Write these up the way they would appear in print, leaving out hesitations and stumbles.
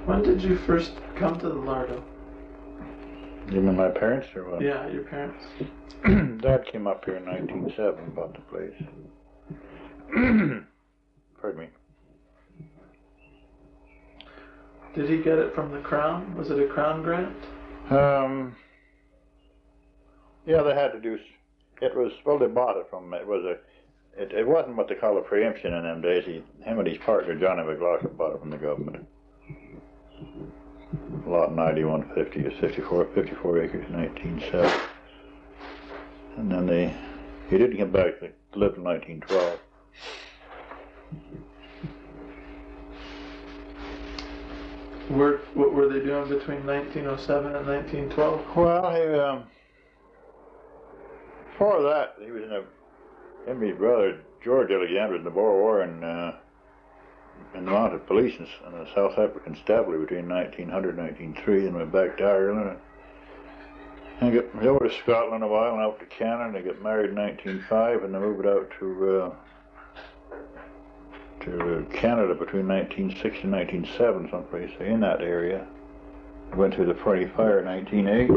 When did you first come to the Lardeau? You mean my parents or what? Yeah, your parents. Dad came up here in 1907, bought the place. Pardon me. Did he get it from the Crown? Was it a Crown grant? Yeah, they had to do. It was, well, they bought it from. It was it wasn't what they call a preemption in them days. Him and his partner Johnny McLaughlin bought it from the government. Lot 9150 is 54 acres in 1907. And then he didn't come back. They lived in 1912. What were they doing between 1907 and 1912? Well, before that, he was him and his brother George Alexander was in the Boer War in the mounted police in the South African Stabulary between 1900 and 1903, and went back to Ireland and got over to Scotland a while and out to Canada. And they got married in 1905, and they moved out to Canada between 1906 and 1907, someplace in that area. Went through the Friendly Fire in 1908.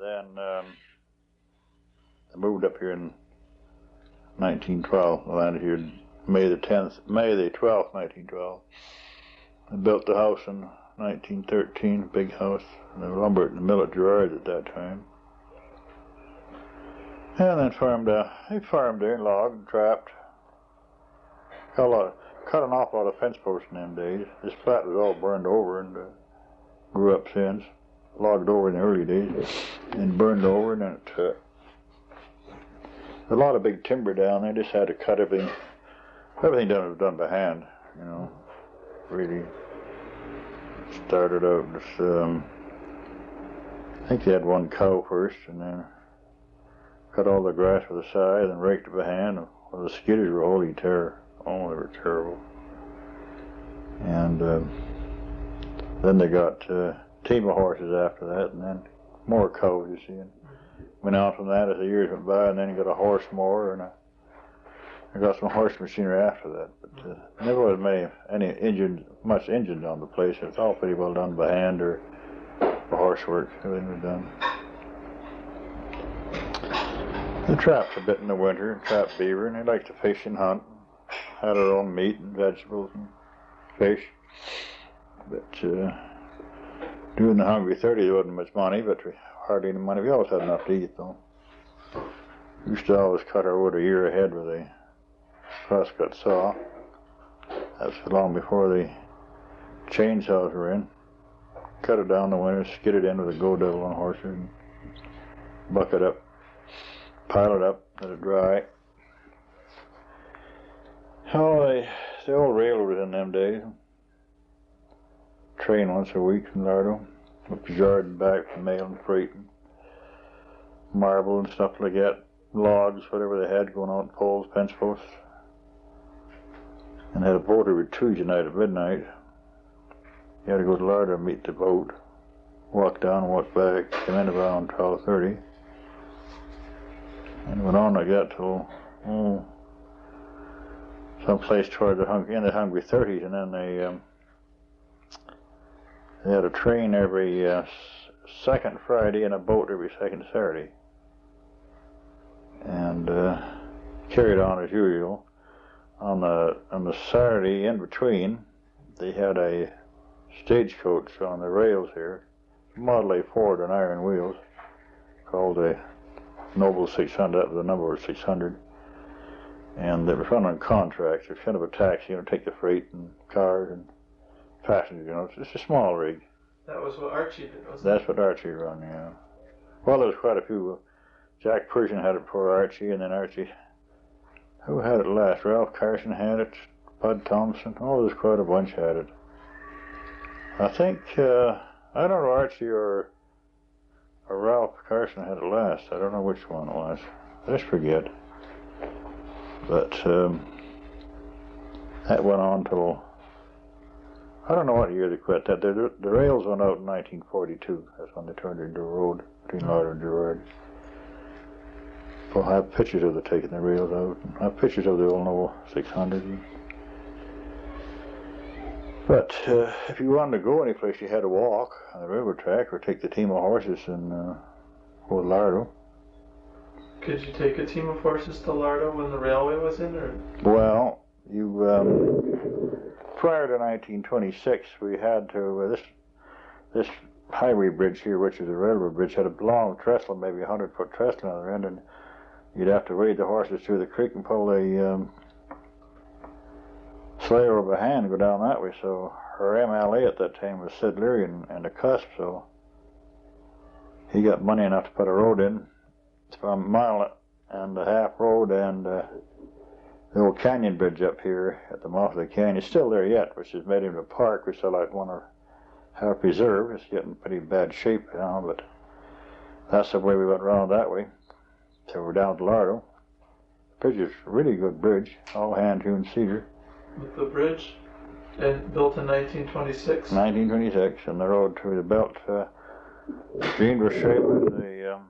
And then I moved up here in 1912. I landed here May the 12th, 1912. I built the house in 1913, big house. And the lumber at the mill at Gerrard's at that time. And then farmed there and logged and trapped. Cut an awful lot of fence posts in them days. This flat was all burned over and grew up since. Logged over in the early days and burned over, and then a lot of big timber down there. Just had to cut everything. Everything was done by hand, you know. Really started out with, I think they had one cow first, and then cut all the grass with a scythe and raked it by hand. Well, the skidders were holy terror. Oh, they were terrible. And then they got team of horses after that, and then more cows, you see. And went on from that as the years went by, and then you got a horse mower, and I got some horse machinery after that. But never was much engines on the place. It's all pretty well done by hand or horse work. Everything was done. They trapped a bit in the winter, trapped beaver, and they liked to fish and hunt. Had our own meat and vegetables and fish. But doing the Hungry 30, there wasn't much money, but hardly any money. We always had enough to eat, though. We used to always cut our wood a year ahead with a crosscut saw. That's long before the chainsaws were in. Cut it down the winter, skid it in with a go devil on horses, and buck it up, pile it up, let it dry. Oh, the old railroad in them days. Train once a week from Lardeau, up to yard and back for mail and freight and marble and stuff like that, logs, whatever they had going on, poles, fence posts. And had a boat every Tuesday night at midnight. You had to go to Lardeau and meet the boat, walk down and walk back, come in around 12:30. And went on like that till someplace toward the Hungry 30s, and then they had a train every second Friday and a boat every second Saturday. And carried on as usual. On the Saturday in between, they had a stagecoach on the rails here, Model A Ford on iron wheels, called the Noble 600. That was the number was 600. And it was run on contracts. It was kind of a taxi, take the freight and cars and passengers, It's a small rig. That was what Archie did, wasn't it? That's what Archie run, yeah. Well, there was quite a few. Jack Pershing had it before Archie, and then Archie. Who had it last? Ralph Carson had it. Bud Thompson. Oh, there's quite a bunch had it. I think I don't know, Archie or Ralph Carson had it last. I don't know which one it was. I just forget. But that went on till, I don't know what year they quit that. The rails went out in 1942. That's when they turned it into a road between Lardeau and Gerrard. Well, I have pictures of the taking the rails out. I have pictures of the old Noble 600. But if you wanted to go any place, you had to walk on the railroad track or take the team of horses and go to Lardeau. Could you take a team of horses to Lardeau when the railway was in, or? Well, you prior to 1926, we had to this highway bridge here, which is a railroad bridge, had a long trestle, maybe 100-foot trestle on the other end, and you'd have to wade the horses through the creek and pull the sleigh over by hand and go down that way. So her MLA at that time was Sid Leary and the cusp, so he got money enough to put a road in. It's about a mile and a half road, and the old canyon bridge up here at the mouth of the canyon is still there yet, which has made him a park. We still like want to have preserved. It's getting pretty bad shape now, but that's the way we went around that way. So we're down to Lardeau. The bridge is a really good bridge, all hand-hewn cedar. With the bridge built in 1926? 1926, and the road through the belt. Gene was shaping the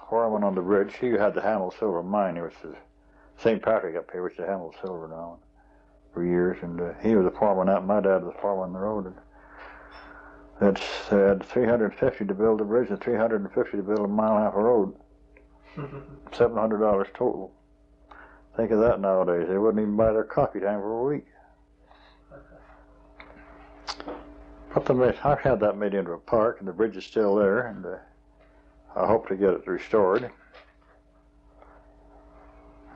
foreman on the bridge. He had the Hamel Silver mine. It was St. Patrick up here, which is Hamel Silver now, for years. And he was the foreman out. My dad was the foreman on the road. And they had 350 to build the bridge and 350 to build a mile and a half of road. $700 total. Think of that nowadays. They wouldn't even buy their coffee time for a week. But I had that made into a park, and the bridge is still there, and I hope to get it restored.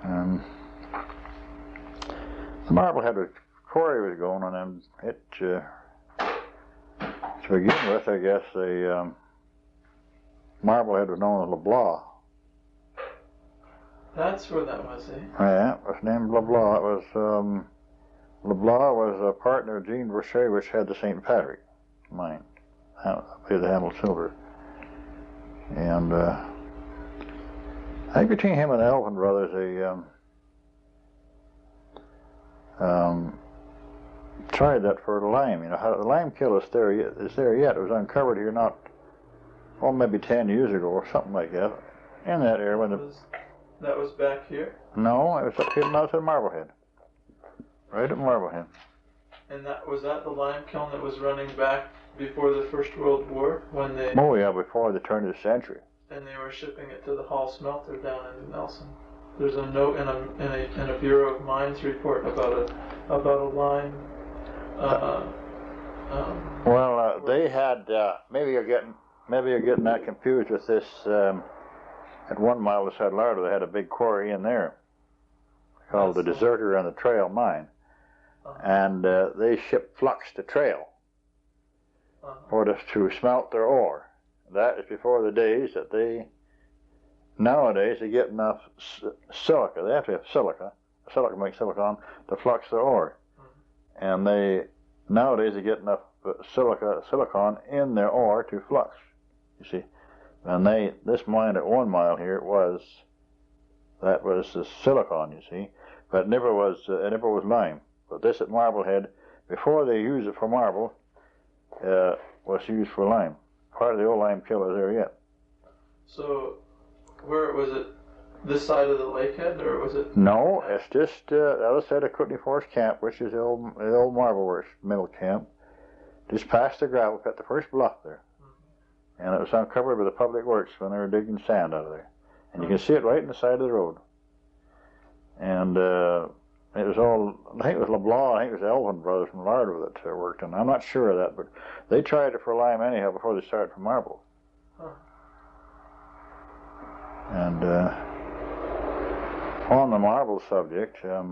The Marblehead quarry was going on, and it, to begin with, I guess the Marblehead was known as LeBlanc. That's where that was, eh? Yeah, it was named LeBlanc. It was LeBlanc was a partner of Jean Boucher, which had the St. Patrick mine, the Hamel Silver. And I think between him and the Elvin brothers, they tried that for the lime. You know, how the lime kiln is there yet. It was uncovered here maybe 10 years ago or something like that. In that area when that was back here? No, it was up here now to Marblehead. Right at Marblehead. And was that the lime kiln that was running back before the First World War, when they? Oh yeah, before the turn of the century. And they were shipping it to the Hall smelter down in Nelson. There's a note in a Bureau of Mines report about a lime. They had maybe you're getting that confused with this. At 1 mile beside Lardeau, they had a big quarry in there called the Deserter and the Trail Mine, and they shipped flux to Trail to smelt their ore. That is before the days that nowadays they get enough silica. They have to have silica makes silicon to flux their ore, and nowadays they get enough silicon in their ore to flux. You see. And this mine at 1 mile here that was the silicon, you see, but it never was lime. But this at Marblehead, before they used it for marble, was used for lime. Part of the old lime kiln is there yet. So, where was it? This side of the lakehead, or was it? No, it's just the other side of Kootenai Forest Camp, which is the old Marble Works mill camp. Just past the gravel pit, the first bluff there. And it was uncovered by the Public Works when they were digging sand out of there. And you can see it right in the side of the road. And it was I think it was LeBlanc, I think it was the Elvin brothers from Lardeau that worked on it. I'm not sure of that, but they tried it for lime anyhow before they started for marble. And on the marble subject, I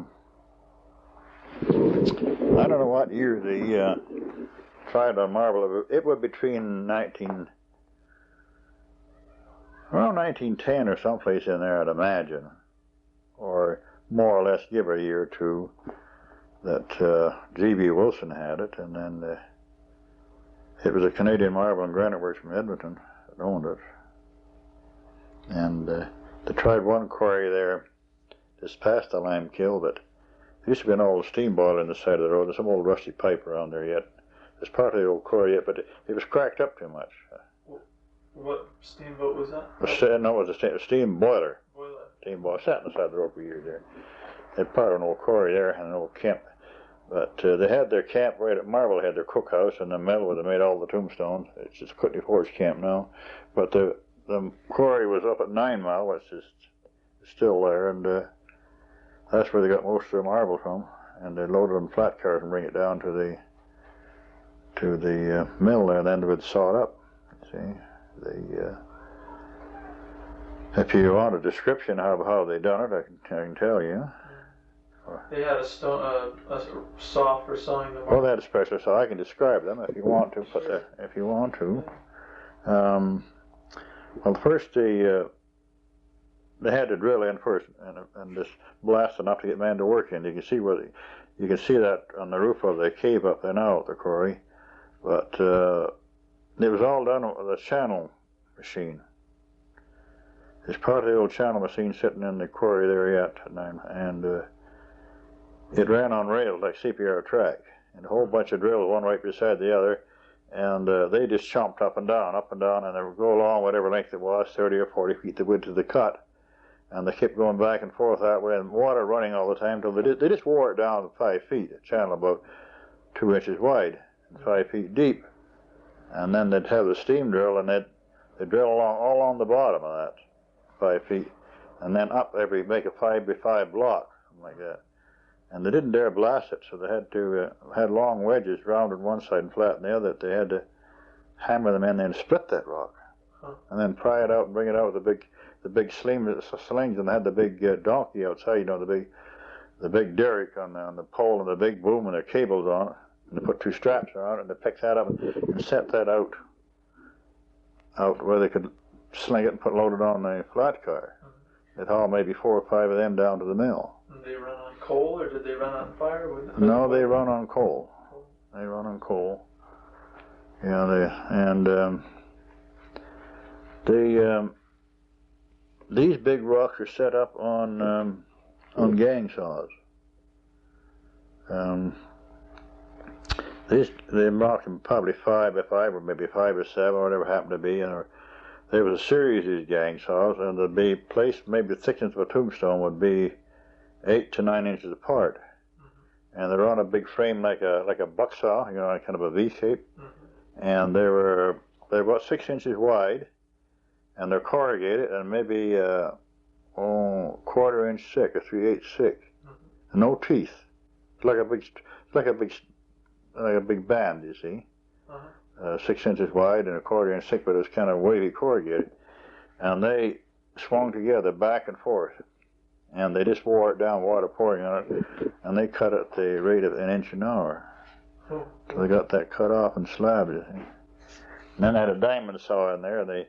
don't know what year they tried on marble. It was between 1910 or someplace in there, I'd imagine, or more or less give a year or two, that G.B. Wilson had it, and then it was a Canadian Marble and Granite Works from Edmonton that owned it. And they tried one quarry there just past the lime kiln, but there used to be an old steam boiler in the side of the road. There's some old rusty pipe around there yet. There's part of the old quarry yet, but it was cracked up too much. What steamboat was that? No, it was a steam boiler. Boiler. Steam boiler. Sat inside the road for years there. They had part of an old quarry there and an old camp. But they had their camp right at Marblehead, their cookhouse, in the middle where they made all the tombstones. It's just Kootenai Forge camp now. But the quarry was up at 9 Mile, which is still there, and that's where they got most of their marble from. And they loaded them in flat cars and bring it down to the mill there, and then they would saw it up. See, if you want a description of how they done it, I can tell you. They had a saw for sawing the marble. Well, they had a special saw. I can describe them if you want to. If you want to. Well, first they had to drill in first and just blast enough to get man to work in. You can see you can see that on the roof of the cave up there now at the quarry, but it was all done with a channel machine. There's part of the old channel machine sitting in the quarry there yet, and it ran on rails like CPR track, and a whole bunch of drills, one right beside the other, and they just chomped up and down, and they would go along whatever length it was, 30 or 40 feet, the width of the cut, and they kept going back and forth that way, and water running all the time till they just wore it down to 5 feet, a channel about 2 inches wide and 5 feet deep, and then they'd have the steam drill, and they'd drill all along the bottom of that 5 feet, and then up make a 5 by 5 block, something like that. And they didn't dare blast it, so they had long wedges round on one side and flat on the other. They had to hammer them in there and split that rock, and then pry it out and bring it out with the big slings, and they had the big donkey outside, you know, the big derrick on the pole and the big boom and the cables on it, and they put 2 straps around it, and they picked that up and set that out where they could sling it and load it on the flat car. They'd haul maybe 4 or 5 of them down to the mill. And they run on coal, or did they run on fire? No, they run on coal. They run on coal. Yeah, these big rocks are set up on gang saws. They marked them probably 5 by 5 or maybe 5 by 7 or whatever happened to be, and there was a series of these gang saws, and they'd be placed, maybe the thickness of a tombstone would be 8 to 9 inches apart, and they're on a big frame like a buck saw, you know, kind of a V shape, and they're about 6 inches wide, and they're corrugated, and maybe quarter inch thick, or 3/8 thick, no teeth. It's like a big band, you see. 6 inches wide and a quarter inch thick, but it's kind of wavy corrugated, and they swung together back and forth, and they just wore it down, water pouring on it, and they cut at the rate of 1 inch an hour. So they got that cut off and slabbed it. And then they had a diamond saw in there, and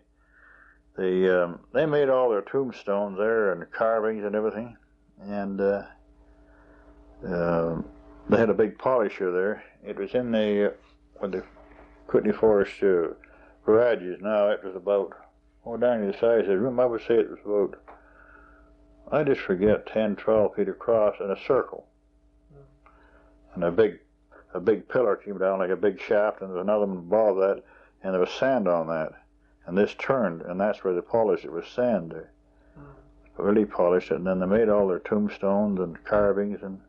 they made all their tombstones there and carvings and everything, and they had a big polisher there. It was in the Kootenai Forest garages now. It was about, down to the size of the room, I would say it was about, I just forget, 10, 12 feet across in a circle. And a big pillar came down like a big shaft, and there was another one above that, and there was sand on that. And this turned, and that's where they polished it with sand there. Really polished it, and then they made all their tombstones and carvings, and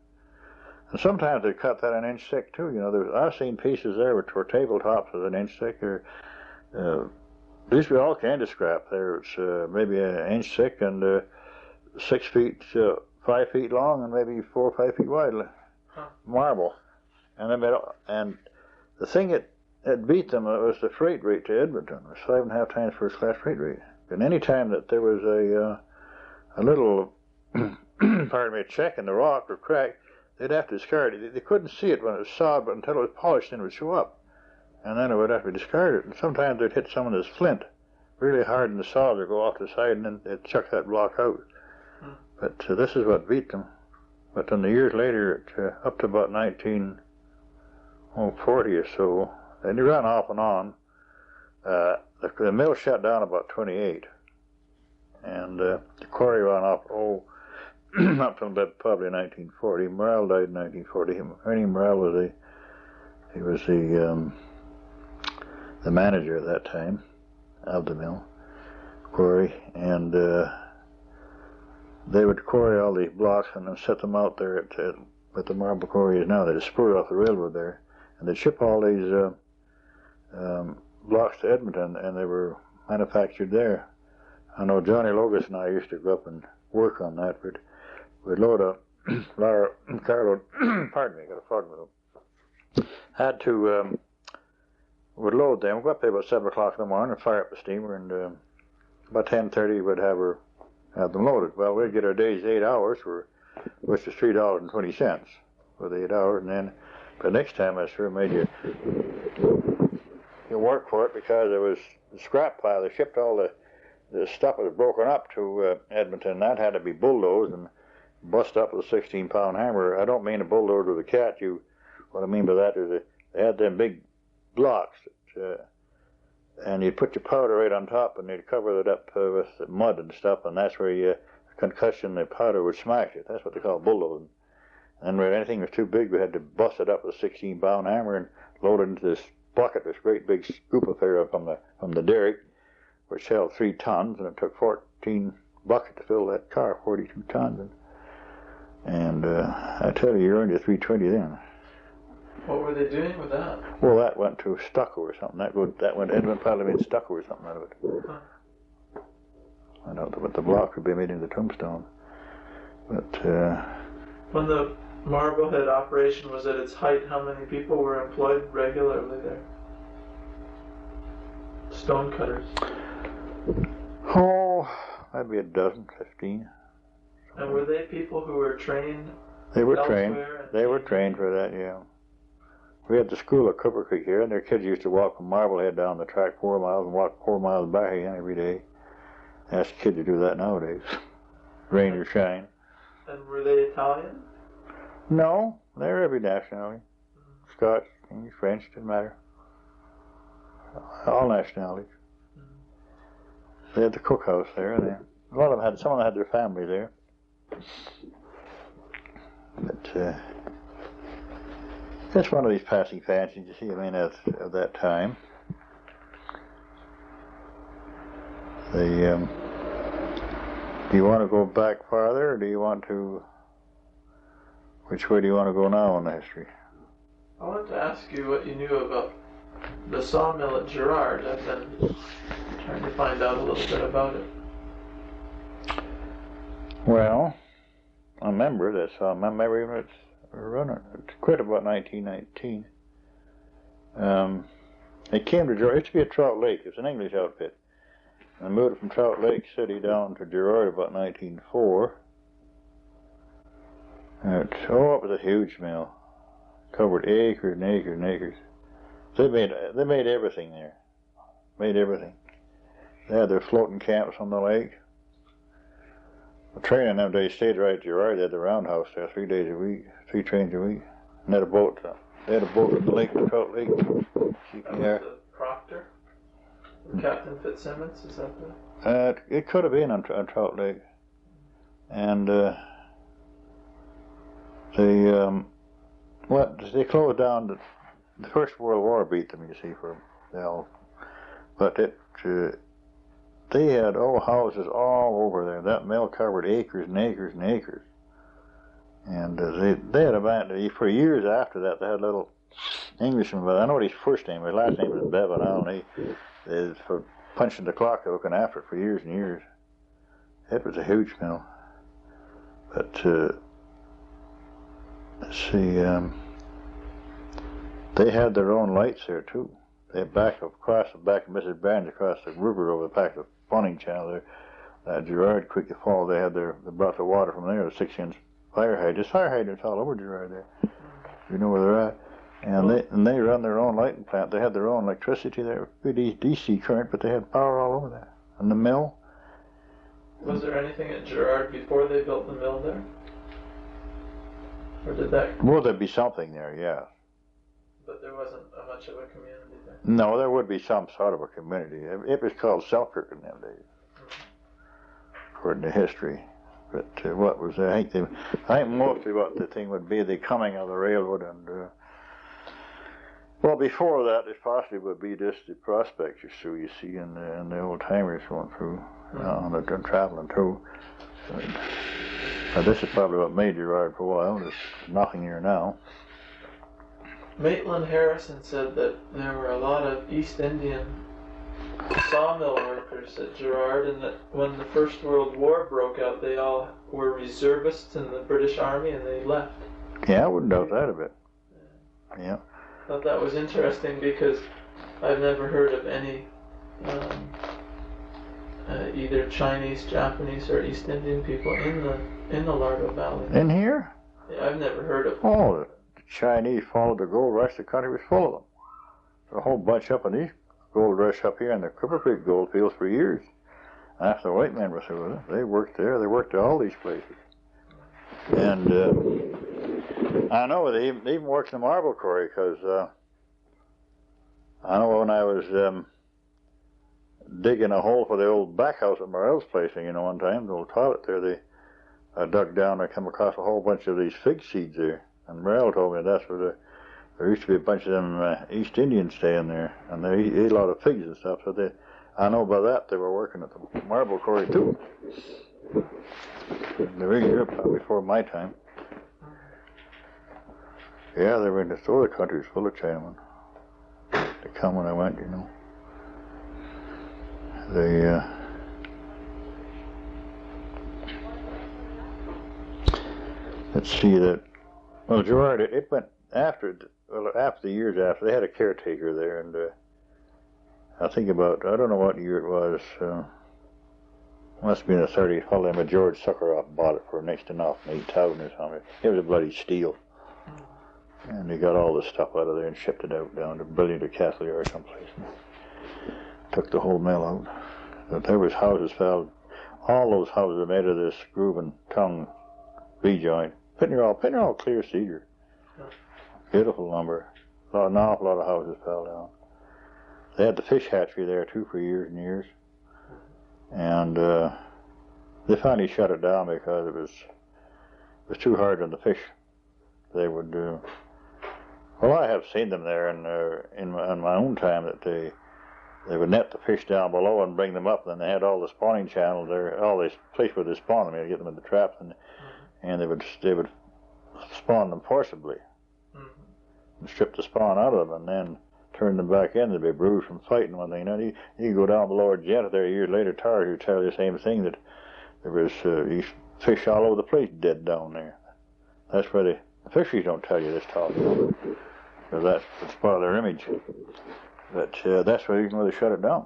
sometimes they cut that 1 inch thick too. You know, I've seen pieces there which were tabletops of 1 inch thick, or there used to be all kinds of scrap there. It's maybe 1 inch thick and 6 feet, 5 feet long, and maybe 4 or 5 feet wide, marble. And they made and the thing that beat them was the freight rate to Edmonton. It was 5.5 times first class freight rate. And any time that there was a little, pardon me, a check in the rock or crack, they'd have to discard it. They couldn't see it when it was sawed, but until it was polished, then it would show up. And then it would have to be discarded. And sometimes they'd hit some of this flint really hard in the saw, they'd go off the side, and then they'd chuck that block out. But this is what beat them. But in the years later, up to about 1940 or so, and they ran off and on. The mill shut down about 28, and the quarry ran off, up till probably 1940. Morrell died in 1940. Ernie Morrell was the manager at that time, of the mill, quarry, and they would quarry all these blocks and then set them out there at the marble quarry is now. They'd spur off the railroad there, and they'd ship all these blocks to Edmonton, and they were manufactured there. I know Johnny Logus and I used to go up and work on that, but we'd load up carload, pardon me, I got a frog in the throat. Had to, would load them, go up there about 7 o'clock in the morning and fire up the steamer, and about 10:30 we'd have them loaded. Well, we'd get our day's 8 hours, which was $3.20 for the 8 hours, and then the next time I sure made you work for it, because there was the scrap pile. They shipped all the stuff that was broken up to Edmonton. That had to be bulldozed and bust up with a 16-pound hammer. I don't mean a bulldoze with a cat. What I mean by that is they had them big blocks, and you'd put your powder right on top, and they'd cover it up with mud and stuff, and that's where concussion, the powder would smash it. That's what they call bulldozing. And when anything was too big, we had to bust it up with a 16-pound hammer and load it into this bucket, this great big scoop affair from the derrick, which held 3 tons, and it took 14 buckets to fill that car, 42 tons. And I tell you, you earned your $3.20 then. What were they doing with that? Well, that went to stucco or something. That went Edmonton probably made stucco or something out of it. Huh. I don't know what the block would be made into tombstone. But when the Marblehead operation was at its height, how many people were employed regularly there? Stone cutters. Oh, maybe a dozen, 15. And were they people who were trained? They were trained. They were trained for that, yeah. We had the school at Cooper Creek here, and their kids used to walk from Marblehead down the track 4 miles and walk 4 miles back again every day. Ask a kid to do that nowadays, rain or shine. And were they Italian? No, they were every nationality. Scotch, English, French, didn't matter. All nationalities. They had the cookhouse there, and some of them had their family there. But it's one of these passing fancies, you see, of that time. Do you want to go back farther, or do you want to? Which way do you want to go now in the history? I wanted to ask you what you knew about the sawmill at Girard. I've been trying to find out a little bit about it. Well, I remember that sawmill. Maybe it's running. It quit about 1919. It came to Girard. It used to be at Trout Lake. It's an English outfit. I moved from Trout Lake City down to Girard about 1904. It was a huge mill. Covered acres and acres and acres. They made everything there. Made everything. They had their floating camps on the lake. The train in them days stayed right at Girard. They had the roundhouse there 3 days a week, 3 trains a week. And they had a boat. They had a boat in the lake, the Trout Lake. The Proctor? Captain Fitzsimmons, is that the? It could have been on Trout Lake. And they closed down. The First World War beat them, you see, but they had old houses all over there. That mill covered acres and acres and acres. And they had abandoned, for years after that, they had a little Englishman, but I know what his first name, his last name was Bevan Allen. He for punching the clock, they were looking after it for years and years. It was a huge mill. But, let's see, they had their own lights there too. They had across the back of Mrs. Barnes, across the river over the back of the Funning Channel there, that Girard Creek, the fall, they brought the water from there, the 6-inch fire hydrants. There's fire hydrants all over Girard there. You know where they're at. And they run their own lighting plant. They had their own electricity there, DC current, but they had power all over there. And the mill. Was there anything at Girard before they built the mill there? Or did that? Well, there'd be something there, yeah. But there wasn't much of a community there? No, there would be some sort of a community. It was called Selkirk in them days, according to history. But what was I think mostly what the thing would be the coming of the railroad and Well, before that, it possibly would be just the prospectors through you see, and the old timers going through, on the traveling through. This is probably what made Gerard for a while. There's nothing here now. Maitland Harrison said that there were a lot of East Indian sawmill workers at Gerard, and that when the First World War broke out, they all were reservists in the British Army, and they left. Yeah, I wouldn't doubt that a bit. Yeah. I thought that was interesting because I've never heard of any either Chinese, Japanese, or East Indian people in the Lardeau Valley. In here? Yeah, I've never heard of them. Oh, the Chinese followed the gold rush. The country was full of them. There's a whole bunch up in these gold rush up here in the Cripple Creek gold fields for years. After the white men were through with it, they worked there. They worked at all these places. And I know they even worked in the marble quarry, because I know when I was digging a hole for the old back house at Morell's place, one time, the old toilet there, I dug down and I come across a whole bunch of these fig seeds there. And Morell told me that's where there used to be a bunch of them East Indians staying there, and they ate a lot of figs and stuff. So I know by that they were working at the marble quarry too. They were here probably before my time. Yeah, they were in the store. The country was full of Chinamen. They come when I went, They let's see that. Well, Gerard, it went after the years after. They had a caretaker there, and I think I don't know what year it was. Must have been the 30s. Probably George Suckeroff bought it for next to nothing, 8,000 or something. It was a bloody steal. And they got all the stuff out of there and shipped it out down to Brilliant or Kaslo or someplace. Took the whole mill out. But there was houses found. All those houses are made of this groove and tongue V-joint. Picking all clear cedar. Beautiful lumber. An awful lot of houses fell down. They had the fish hatchery there too for years and years. And they finally shut it down because it was too hard on the fish. They would well, I have seen them there in my own time that they would net the fish down below and bring them up. And then they had all the spawning channels there, all this place where they spawn them. You'd get them in the traps, and they would spawn them forcibly and strip the spawn out of them, and then turn them back in. They'd be bruised from fighting one thing. You can go down below Janet there years later, Tar, who tell you the same thing, that there was these fish all over the place dead down there. That's where the fisheries don't tell you this talk, because that would spoil their image. But that's where they shut it down.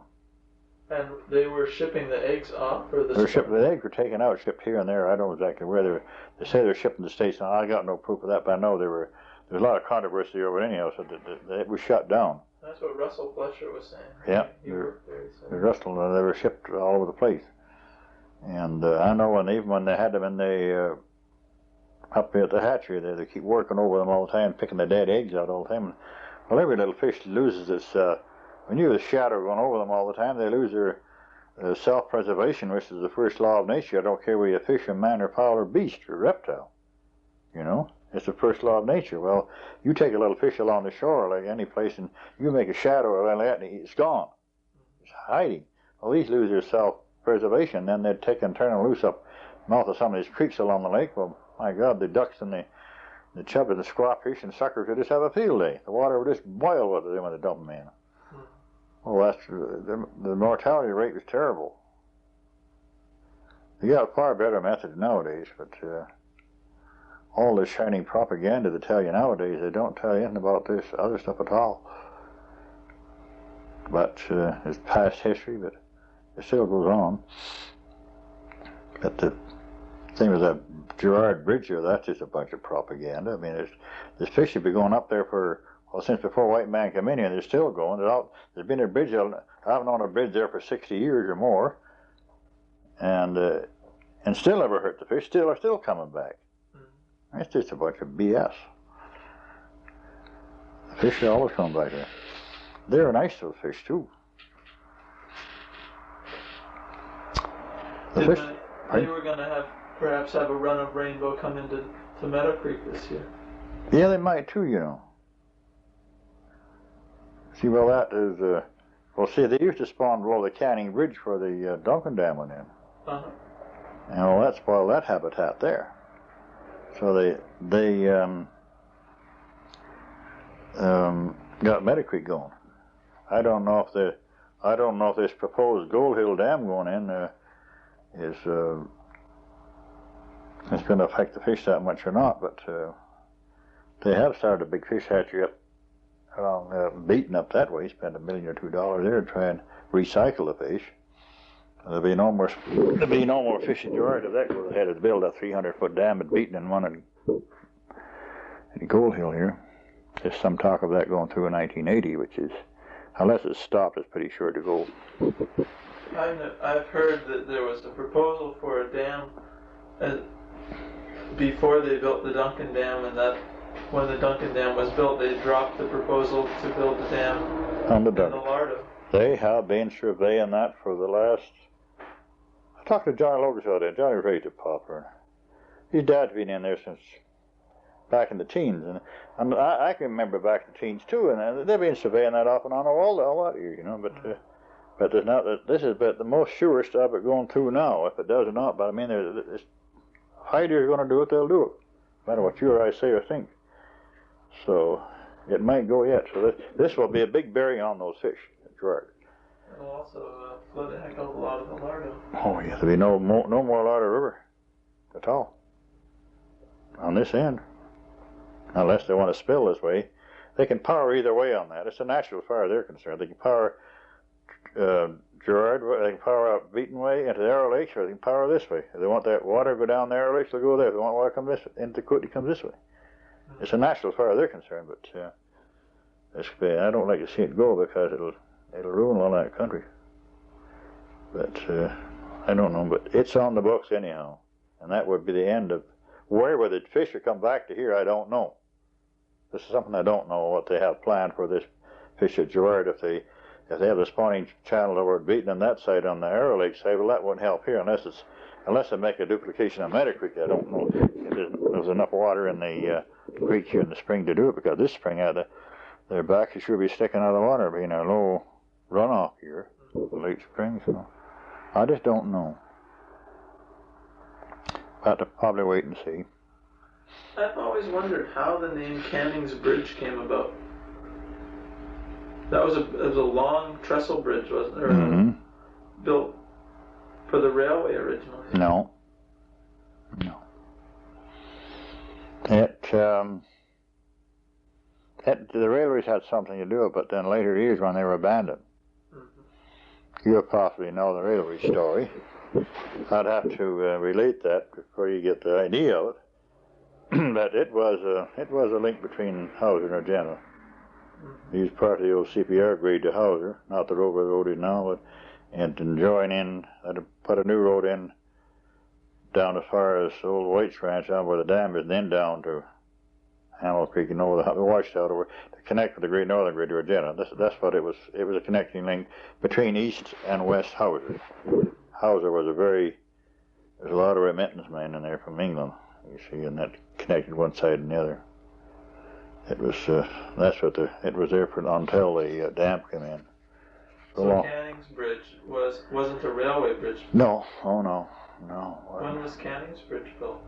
And they were shipping the eggs off, or the eggs were taken out, shipped here and there. I don't know exactly where they were. They say they're shipped in the States. Now, I got no proof of that, but I know there was a lot of controversy over it anyhow, so it was shut down. That's what Russell Fletcher was saying. Yeah, he worked there. So. Russell, they were shipped all over the place. And I know even when they had them in the up at the hatchery there, they keep working over them all the time, picking the dead eggs out all the time. Well, every little fish loses its, when you have a shadow going over them all the time, they lose their self-preservation, which is the first law of nature. I don't care whether you're a fish, or man, or fowl, or beast, or reptile. It's the first law of nature. Well, you take a little fish along the shore, like any place, and you make a shadow like that, and it's gone. It's hiding. Well, these lose their self-preservation, then they'd take and turn them loose up mouth of some of these creeks along the lake. Well, my God, the ducks and the chub and the squawfish and suckers would just have a field day. The water would just boil with them when they dump them in. Well, that's the mortality rate was terrible. You got far better methods nowadays, but all this shining propaganda they tell you nowadays, they don't tell you anything about this other stuff at all. But it's past history, but it still goes on. But the thing with that Gerard Bridge here, that's just a bunch of propaganda. I mean, this fish have been going up there since before white man came in here, and they're still going. There's been a bridge, I haven't known a bridge there for 60 years or more, and still never hurt the fish, are still coming back. It's just a bunch of BS. The fish are always coming back there. They're nice, those fish, too. They were going to perhaps have a run of rainbow come into Meadow Creek this year. Yeah, they might too, See, well, that is, well, see, they used to spawn below the Canning Bridge where the Duncan Dam went in. Uh-huh. And well, that spoiled that habitat there. So they got Meadow Creek going. I don't know if this proposed Gold Hill Dam going in is going to affect the fish that much or not, but they have started a big fish hatchery up along Beaton up that way. Spent $1 million or $2 million there to try and recycle the fish. There'll be no more fish in Gerard if that goes ahead. To build a 300-foot dam at Beaton and one at Gold Hill here. There's some talk of that going through in 1980, which is, unless it's stopped, it's pretty sure to go. I've heard that there was a proposal for a dam before they built the Duncan Dam, and that when the Duncan Dam was built, they dropped the proposal to build the dam on the Lardeau. They have been surveying that for the last... I talked to Johnny Logus about it. Johnny raised a pauper. His dad's been in there since back in the teens, and I can remember back in the teens too, and they've been surveying that off and on all that year, you know. But there's not. This is about the most surest of it going through now. If it does or not, but I mean, if Heidi's going to do it, they'll do it, no matter what you or I say or think. So it might go yet. So this will be a big bearing on those fish at Gerard. It'll also flood a heck of a lot of the Lardeau. Oh yeah, there'll be no more Lardeau River at all on this end, unless they want to spill this way. They can power either way on that. It's a natural fire they're concerned. They can power Gerard, they can power out Beaton Way into the Arrow Lakes, or they can power this way. If they want that water to go down the Arrow Lakes, they'll go there. If they want water to come this way, into the Kootenai, comes this way. It's a natural fire they're concerned, but I don't like to see it go because it'll ruin all that country. But I don't know, but it's on the books anyhow, and that would be the end of where the fish will come back to here. I don't know. This is something I don't know what they have planned for this fish at Gerard. If they have the spawning channel over at Beaton on that side, on the Arrow Lake side, well, that won't help here unless they make a duplication of Meadow Creek. I don't know if there's enough water in the creek here in the spring to do it, because this spring their back should be sticking out of the water, being a low runoff here, late spring. So I just don't know. Got to probably wait and see. I've always wondered how the name Canning's Bridge came about. It was a long trestle bridge, wasn't there? Mm-hmm. Built for the railway originally. No. The railways had something to do with it, but then later years when they were abandoned. Mm-hmm. You'll possibly know the railway story. I'd have to relate that before you get the idea of it. But it was a link between Hauser and Regina. He was part of the old CPR grade to Hauser, not the road where the road is now, and to join in, I'd put a new road in down as far as the old White's Ranch, down where the dam is, and then down to Hamel Creek and over the washout over to connect with the Great Northern Grade to Regina. That's what it was. It was a connecting link between East and West Hauser. Hauser was there's a lot of remittance men in there from England, you see, and that connected one side and the other. It was it was there until the dam came in. So Canning's Bridge wasn't a railway bridge? No, oh no. When was Canning's Bridge built?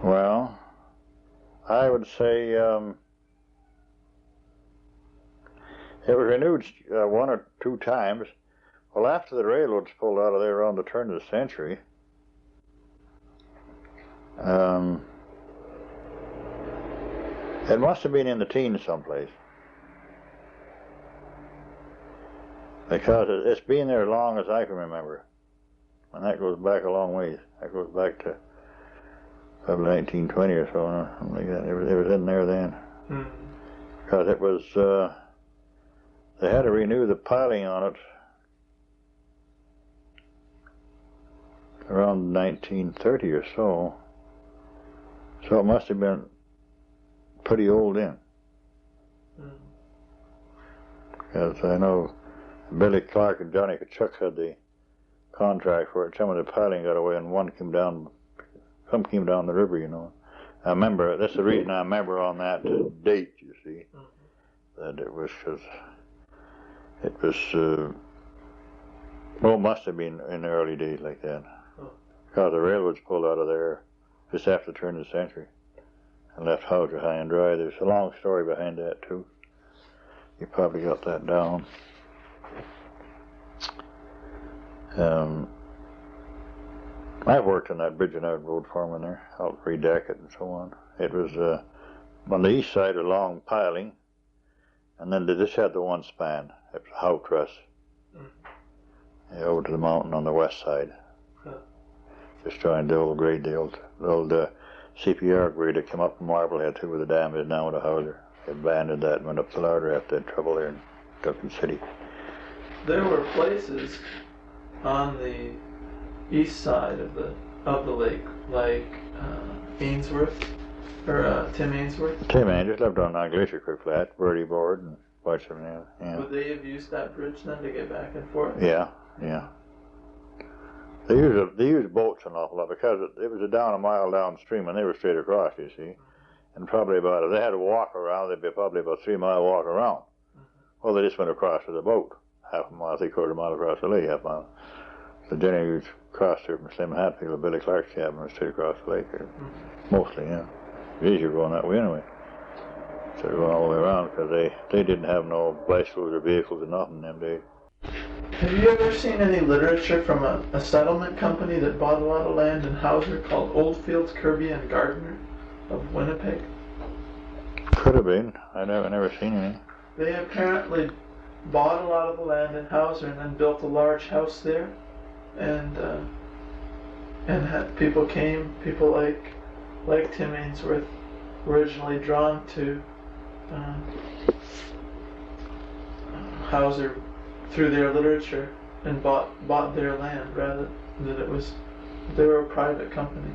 Well, I would say it was renewed one or two times. Well, after the railroads pulled out of there around the turn of the century, it must have been in the teens someplace, because it's been there as long as I can remember, and that goes back a long ways. That goes back to probably 1920 or so, something like that. It was in there then, because it was they had to renew the piling on it around 1930 or so. So it must have been pretty old then. Because I know Billy Clark and Johnny Kachuk had the contract for it. Some of the piling got away and some came down the river, you know. I remember, that's the reason I remember on that date, you see. that it was because it was, well, it must have been in the early days like that. Because the railroads pulled out of there just after the turn of the century and left houses high and dry. There's a long story behind that, too. You probably got that down. I've worked on that bridge and out road foreman there, helped redeck it and so on. It was on the east side a long piling, and then they just had the one span. It was a how truss over to the mountain on the west side. Just trying to grade the old CPR grade that came up from Marblehead too, where the dam is now with a howler. They abandoned that and went up to Lardeau after they had trouble there in Dublin City. There were places on the east side of the lake, like Ainsworth, or Tim Ainsworth. Tim Ainsworth lived on Glacier Creek Flat, Birdie Board, and a bunch of them. Yeah. Would they have used that bridge then to get back and forth? Yeah. They used boats an awful lot because it was down a mile downstream and they were straight across, you see. And probably if they had to walk around, they'd be probably about 3 mile walk around. Well, they just went across with a boat, half a mile, 3/4 mile across the lake, half a mile. So Jenny used cross there from Slim Hatfield, Billy Clark's cabin, was straight across the lake there. Mostly, yeah. It was easier going that way anyway. So they're going all the way around because they didn't have no bicycles or vehicles or nothing in them days. Have you ever seen any literature from a settlement company that bought a lot of land in Hauser called Oldfields, Kirby and Gardner of Winnipeg? Could have been. I've never seen any. They apparently bought a lot of the land in Hauser and then built a large house there, and had people like Tim Ainsworth, originally drawn to Hauser through their literature and bought their land rather than they were a private company.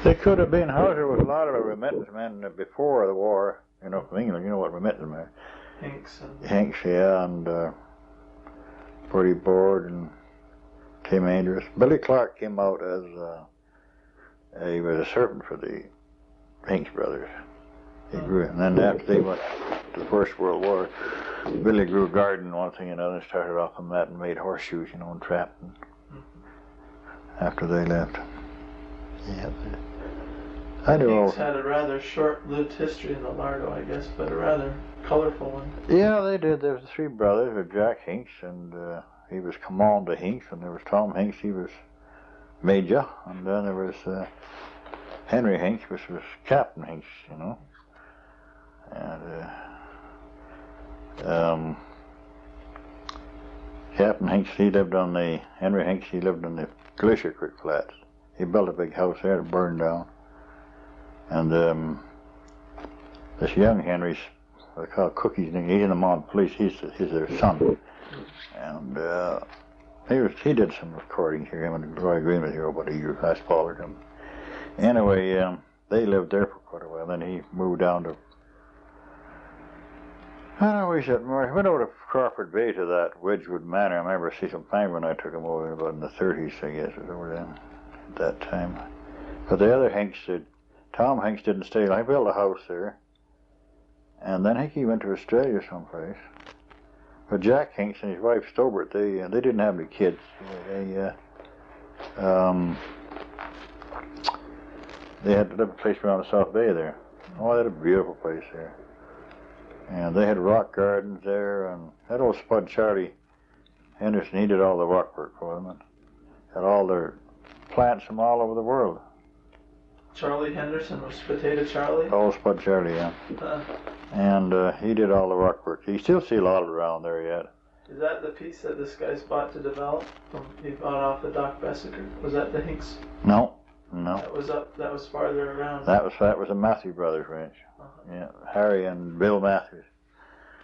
They could have been. Hauser was a lot of remittance men before the war, from England. You know what remittance men are. Hinks, yeah, and Birdie Board and Tim Ainsworth. Billy Clark came out as he was a servant for the Hinks brothers. He grew, and then after they went to the First World War, Billy grew a garden, one thing and another, started off on that and made horseshoes, and trapped them after they left. Yeah, I know. Hinks had a rather short-lived history in the Lardeau, I guess, but a rather colorful one. Yeah, they did. There was 3 brothers, with Jack Hinks, and he was Commander Hinks, and there was Tom Hinks, he was Major, and then there was Henry Hinks, which was Captain Hinks, and Captain Hinks, Henry Hinks, he lived on the Glacier Creek Flats. He built a big house there that burned down. And this young Henry's, they call Cookies, he's in the mounted police, he's their son. And he did some recording here, him and Roy Green was here about a year. I followed him. Anyway, they lived there for quite a while. Then he moved down to, I don't know where he said, he went over to Crawford Bay to that Wedgwood Manor. I remember seeing some time when I took him over about in the 30s, I guess, it was over then at that time. But the other Hinks Tom Hinks didn't stay long. He built a house there. And then I think he went to Australia someplace. But Jack Hinks and his wife Stobart, they didn't have any kids. They had to live a place around the South Bay there. Oh, they had a beautiful place there. And they had rock gardens there, and that old Spud Charlie Henderson, he did all the rock work for them, and had all their plants from all over the world. Charlie Henderson was Potato Charlie? Old Spud Charlie, yeah. And he did all the rock work. You still see a lot of it around there yet. Is that the piece that this guy's bought to develop? He bought off of Doc Bessiker? Was that the Hinks? No. That was farther around. That was a Matthew Brothers ranch. Yeah, Harry and Bill Matthews.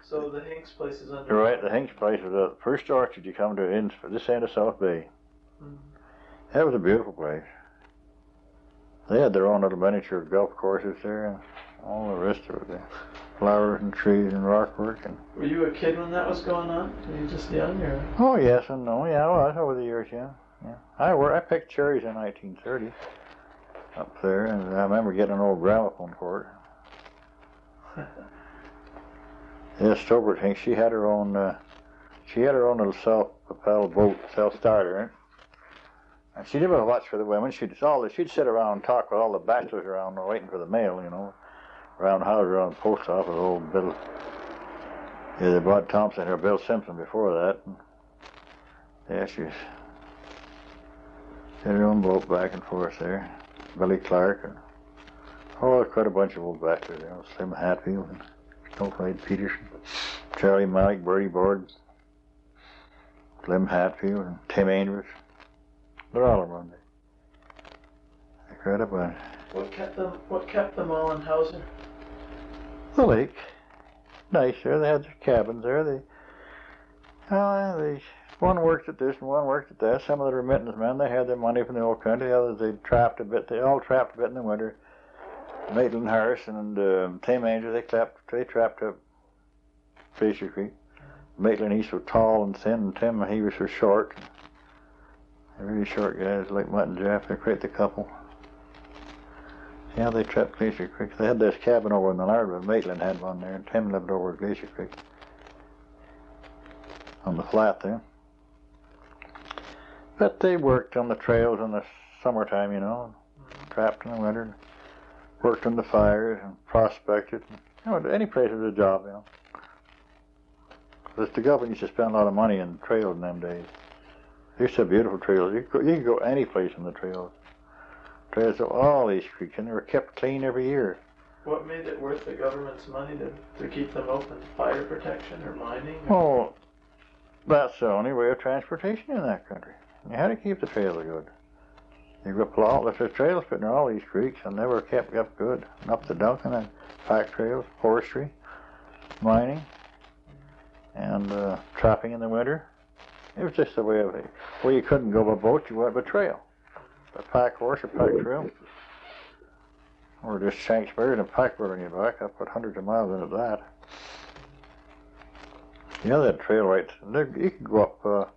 So the Hinks place is under. Right, the Hinks place was the first orchard you come to in this end of South Bay. That was a beautiful place. They had their own little miniature golf courses there and all the rest of it there. Flowers and trees and rock work. And were you a kid when that was going on? Were you just young or? Oh yes and no. Yeah, I was over the years. Yeah. I picked cherries in 1930 up there, and I remember getting an old gramophone for it. Yeah, Stobart thinks she had her own little self-propelled boat, self-starter, eh? And she never watched for the women. She'd sit around and talk with all the bachelors around waiting for the mail, you know, around the house, around the post office, old Bill. Yeah, they brought Thompson or Bill Simpson before that. And yeah, she had her own boat back and forth there. Billy Clark and quite a bunch of old bachelors, you know, Slim Hatfield and Snowflake Peterson, Charlie Malik, Bertie Board, Slim Hatfield, and Tim Andrews. They're all around there. They're quite a bunch. What kept them all in Hauser? The lake. Nice there. They had their cabins there. One worked at this and one worked at that. Some of the remittance men, they had their money from the old country. The others, they trapped a bit. They all trapped a bit in the winter. Maitland Harris and Tim Andrews, they trapped up Glacier Creek. Maitland, he's so tall and thin, and Tim, he was so short. They're really short guys, like Mutt and Jeff. They're quite the couple. Yeah, they trapped Glacier Creek. They had this cabin over in the Lardeau. Maitland had one there, and Tim lived over at Glacier Creek. On the flat there. But they worked on the trails in the summertime, you know, trapped in the winter, and worked on the fires and prospected. You know, any place was a job, you know. Because the government used to spend a lot of money on trails in them days. They used to have beautiful trails. You could go any place on the trails. Trails of all these creeks, and they were kept clean every year. What made it worth the government's money to keep them open? Fire protection or mining? Oh, that's the only way of transportation in that country. You had to keep the trails good. You go up all the trails put in all these creeks, and they were kept up good. And up the Duncan and pack trails, forestry, mining, and trapping in the winter. It was just a way of it. Well, you couldn't go by boat, you went by trail. A pack horse or pack trail. Or just Shanksbury and pack bird on your back. I put hundreds of miles into that. Yeah, that trail right there, you could go up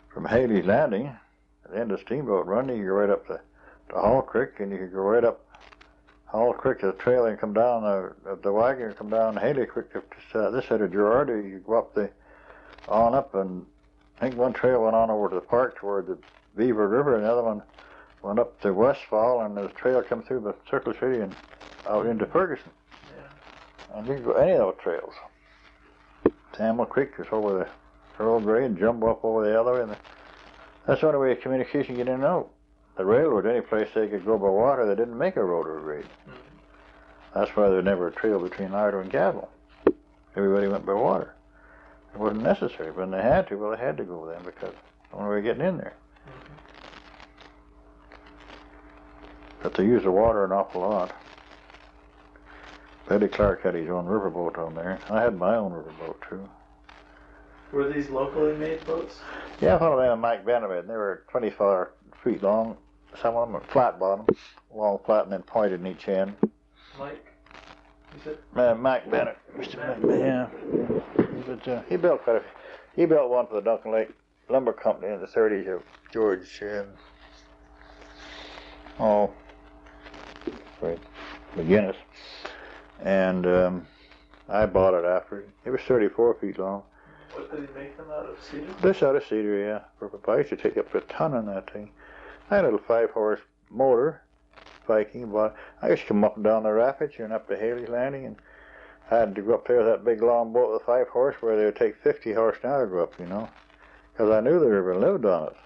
from Haley's Landing at the end of Steamboat Run. You could go right up to Hall Creek, and you could go right up Hall Creek to the trail and come down the wagon and come down Haley Creek to this side of Gerard. You could go up on up, and I think one trail went on over to the park toward the Beaver River, and the other one went up to Westfall, and the trail come through the Circle City and out into Ferguson. Yeah. And you can go any of those trails. Tamil Creek is over the Earl Grey and jump up over the other way. And that's the only way of communication get in and out. The railroad, any place they could go by water, they didn't make a road or a grade. That's why there was never a trail between Lardeau and Kaslo. Everybody went by water. It wasn't necessary, but when they had to, well, they had to go then because the only way of getting in there. But they used the water an awful lot. Billy Clark had his own riverboat on there. I had my own riverboat too. Were these locally made boats? Yeah, I found them in Mike Bennett, and they were 24 feet long. Some of them were flat bottom, long flat, and then pointed in each end. Mike? You said? Mike Bennett. Yeah. But, he built quite a few. He built one for the Duncan Lake Lumber Company in the 30s of George. McGinnis. And I bought it after. It was 34 feet long. What did he make them out of? Cedar? This out of cedar, yeah. I used to take up to a ton on that thing. I had a little 5-horse motor, Viking, but I used to come up and down the rapids and up to Haley's Landing, and I had to go up there with that big long boat with 5-horse where they would take 50 horse now to go up, you know, because I knew the river and lived on it.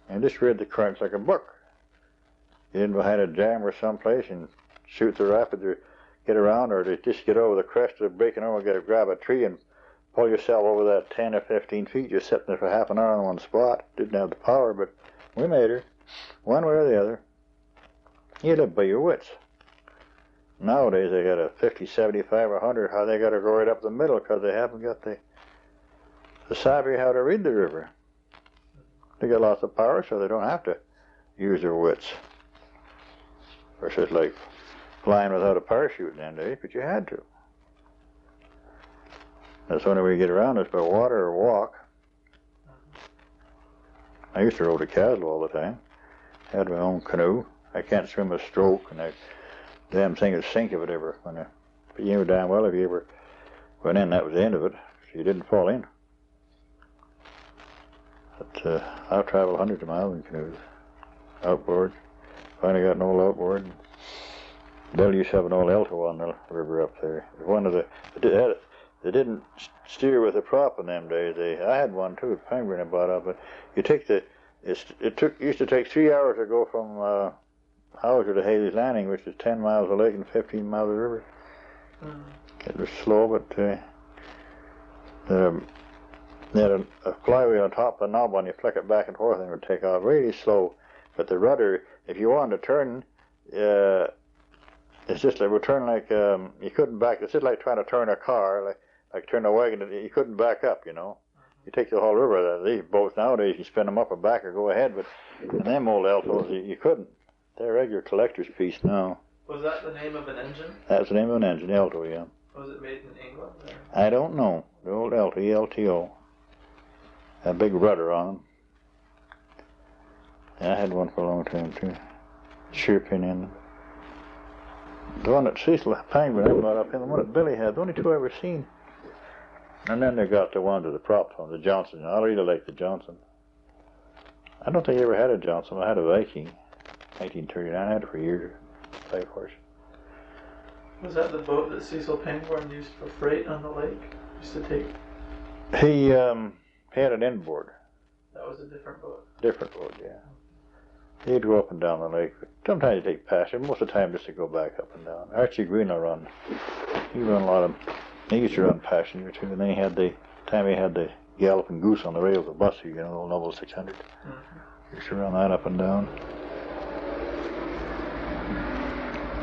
And just read the currents like a book. Get in behind a jam or someplace and shoot the rapids or get around, or to just get over the crest of the breaking over, grab a tree and pull yourself over that 10 or 15 feet, just sitting there for half an hour on one spot. Didn't have the power, but we made her, one way or the other. You live by your wits. Nowadays they got a 50, 75, or 100, how they got to go right up the middle because they haven't got the savvy how to read the river. They got lots of power, so they don't have to use their wits. Versus like flying without a parachute in them days, but you had to. That's the only way you get around is by water or walk. I used to row to Kaslo all the time. Had my own canoe. I can't swim a stroke, and the damn thing would sink if it ever. But you know damn well if you ever Went in, that was the end of it. She didn't fall in. But I've traveled hundreds of miles in canoes, outboard. Finally got an old outboard. Bill used to have an old Alto on the river up there. One of they didn't steer with a prop in them days. I had one too, a penguin I bought up. But you take used to take 3 hours to go from Hauser to Haley's Landing, which is 10 miles of lake and 15 miles of river. It was slow, but they had a flywheel on top of the knob. When you flick it back and forth, and it would take off really slow. But the rudder, if you wanted to turn, it's just like it would turn like you couldn't back. It's just like trying to turn a car, like turn a wagon. You couldn't back up, you know. You take the whole river. These boats nowadays, you spin them up or back or go ahead, but in them old Altos, you couldn't. They're a regular collector's piece now. Was that the name of an engine? That's the name of an engine, Alto, yeah. Was it made in England? I don't know. The old Alto, ELTO. A big rudder on them. Yeah, I had one for a long time too. Shear pin in them. The one that Cecil Penguin had brought up in, the one that Billy had, the only two I ever seen. And then they got the ones with the props on, the Johnson. I really like the Johnson. I don't think I ever had a Johnson. I had a Viking, 1939. I had it for years. 5-horse. Was that the boat that Cecil Pangborn used for freight on the lake? Used to take? He had an inboard. That was a different boat. Different boat, yeah. He'd go up and down the lake. Sometimes he'd take passenger. Most of the time just to go back up and down. Archie Green will run. He run a lot of. He used to run passenger too. And then he had the Galloping Goose on the rails of the bus. You know, the old Noble 600. He used to run that up and down.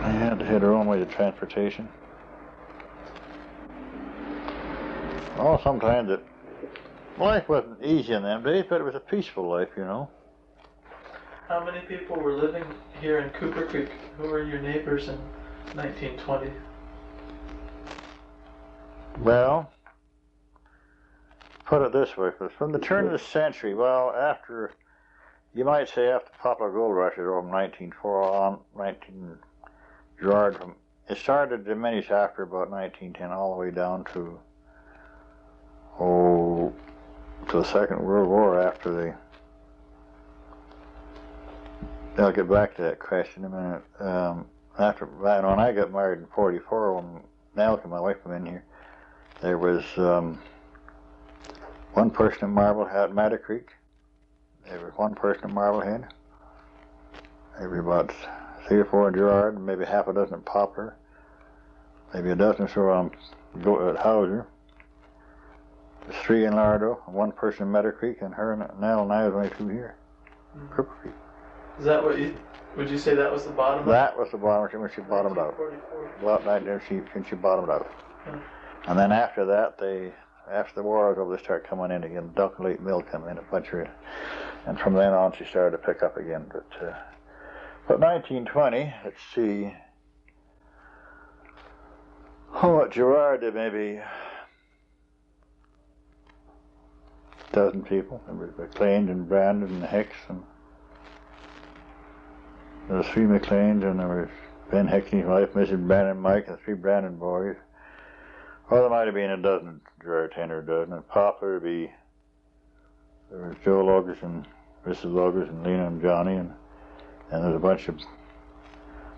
They had to have their own way of transportation. Oh, sometimes life wasn't easy in them days, but it was a peaceful life, you know. How many people were living here in Cooper Creek? Who were your neighbors in 1920? Well, put it this way, from the turn of the century, well, you might say after the Poplar Gold Rush over 1904 on, Gerard, it started to diminish after about 1910 all the way down to the Second World War after I'll get back to that question in a minute. When I got married in 44, when Nell, my wife, came in here, there was one person in Marblehead, Matter Creek. There was one person in Marblehead. There were about 3 or 4 in Gerard, maybe half a dozen at Poplar, maybe a dozen or so at Hauser. There's 3 in Lardeau, and 1 person in Meadow Creek, and her and Nell and I was only 2 here. Cooper Creek. Is that would you say that was the bottom? That was the bottom when she bottomed out. Well, when she bottomed out. And then after that, after the war was over, they started coming in again. Duck Lake Mill came in a bunch of, and from then on she started to pick up again. But 1920, let's see. At Gerard there may be a dozen people. There was McLean and Brandon and Hicks, and there was 3 McLeans, and there was Ben Hickney's wife, Mrs. Brandon, Mike, and 3 Brandon boys. Or there might have been a dozen, Gerard, 10 or a dozen. And Poplar there was Joe Logus and Mrs. Logus and Lena and Johnny, and there's a bunch of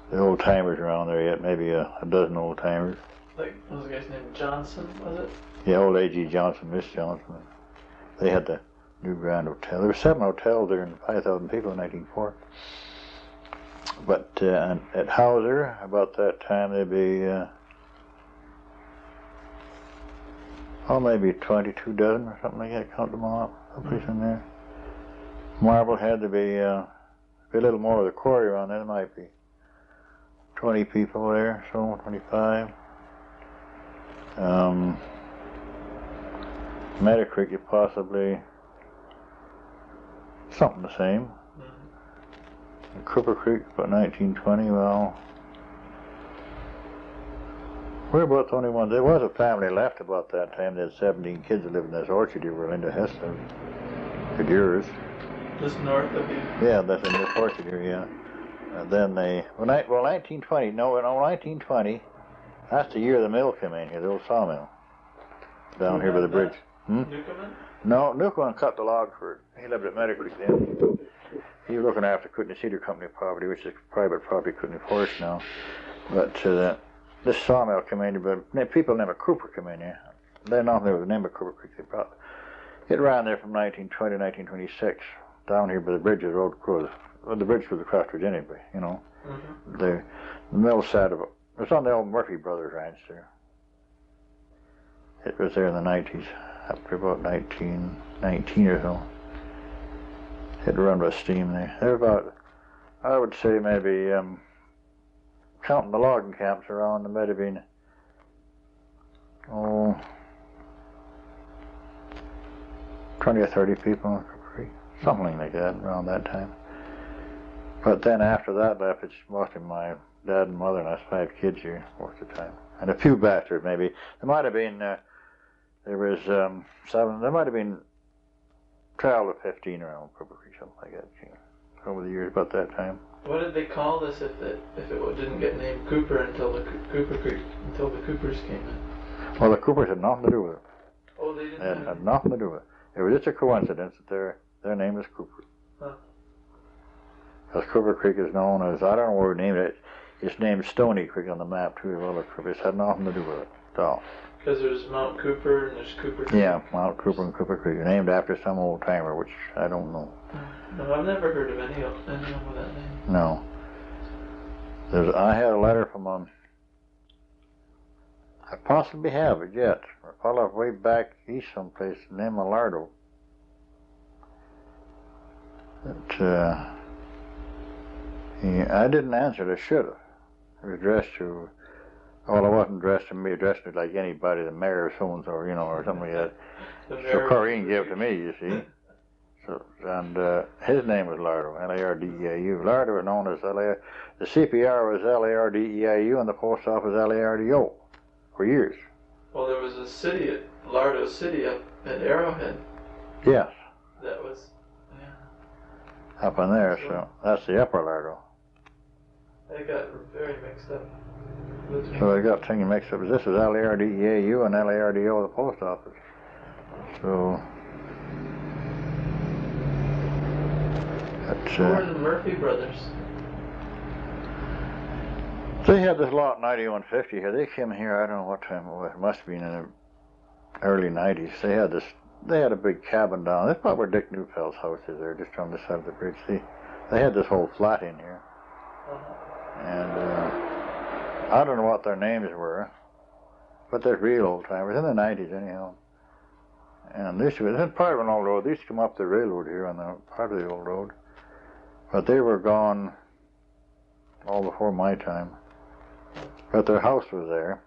the old timers around there yet, maybe a dozen old timers. Like, what was the guy's name? Johnson, was it? Yeah, old A.G. Johnson, Miss Johnson. They had the new Grand Hotel. There were 7 hotels there and 5,000 people in 1904. But at Hauser, about that time, there'd be maybe 22 dozen or something like that. Count them all up, someplace in there. Marblehead, there'd be a little more of the quarry around there. There might be 20 people there, so 25. Meadow Creek, you possibly something the same. Cooper Creek, about 1920. Well, we're about the only ones. There was a family left about that time. They had 17 kids that lived in this orchard here where Linda Hess lived. Good years. Just north of you? Yeah, that's in this orchard here, yeah. And then 1920, 1920, that's the year the mill came in here, the old sawmill. down here by the bridge. Newcomen? No, Newcomen cut the log for it. He lived at Meadow Creek then. He was looking after Kootenai Cedar Company property, which is private property, Kootenai Forest now. But this sawmill came in, but people named Cooper come in here. They know there was a name of Cooper Creek. They brought it ran there from 1920 to 1926, down here by the bridge of the road crossed. Well, the bridge was across Virginia, you know. Mm-hmm. The mill side of it. It was on the old Murphy Brothers ranch there. It was there in the 90s, up to about 1919 or so. It run by steam there. There were about, I would say maybe, counting the logging camps around, there might have been, 20 or 30 people on Cooper Creek, something like that around that time. But then after that left, it's mostly my dad and mother and us 5 kids here most of the time. And a few bastards maybe. There might have been, there was 7, there might have been 12 or 15 around Cooper Creek, something like that, over the years about that time. What did they call this if it didn't get named Cooper until the Cooper Creek, until the Coopers came in? Well, the Coopers had nothing to do with it. Oh, they didn't? It had nothing to do with it. It was just a coincidence that their name is Cooper. Huh. Because Cooper Creek is known as, I don't know what we named it, it's named Stony Creek on the map too, well, it had nothing to do with it at all. Because there's Mount Cooper and there's Cooper Creek? Yeah, Mount Cooper and Cooper Creek, named after some old timer, which I don't know. No, I've never heard of anyone with that name. No. I had a letter from I possibly have it yet. A fellow way back east someplace named Lardeau. I didn't answer it. I should have. It was addressed to, well, it wasn't addressed to me, addressed to like anybody, the mayor or so-and-so, or something like that. So Corrine gave it to me, you see. So, and his name was Lardeau, L-A-R-D-E-A-U. Lardeau was known as the CPR was L-A-R-D-E-A-U and the post office L-A-R-D-O for years. Well, there was a city, Lardeau City up at Arrowhead. Yes. That was, yeah. Up in there, so that's the upper Lardeau. They got very mixed up. So they got things mixed up. This is L-A-R-D-E-A-U and L-A-R-D-O, the post office. So that's. Who were the Murphy brothers? They had this lot 9150 here. They came here, I don't know what time it was. It must have been in the early 90s. They had a big cabin down. That's probably where Dick Neufield's house is there, just on the side of the bridge. They had this whole flat in here. And I don't know what their names were, but they're real old timers, in the 90s anyhow. And this was part of an old road. They used to come up the railroad here on the part of the old road. But they were gone all before my time. But their house was there.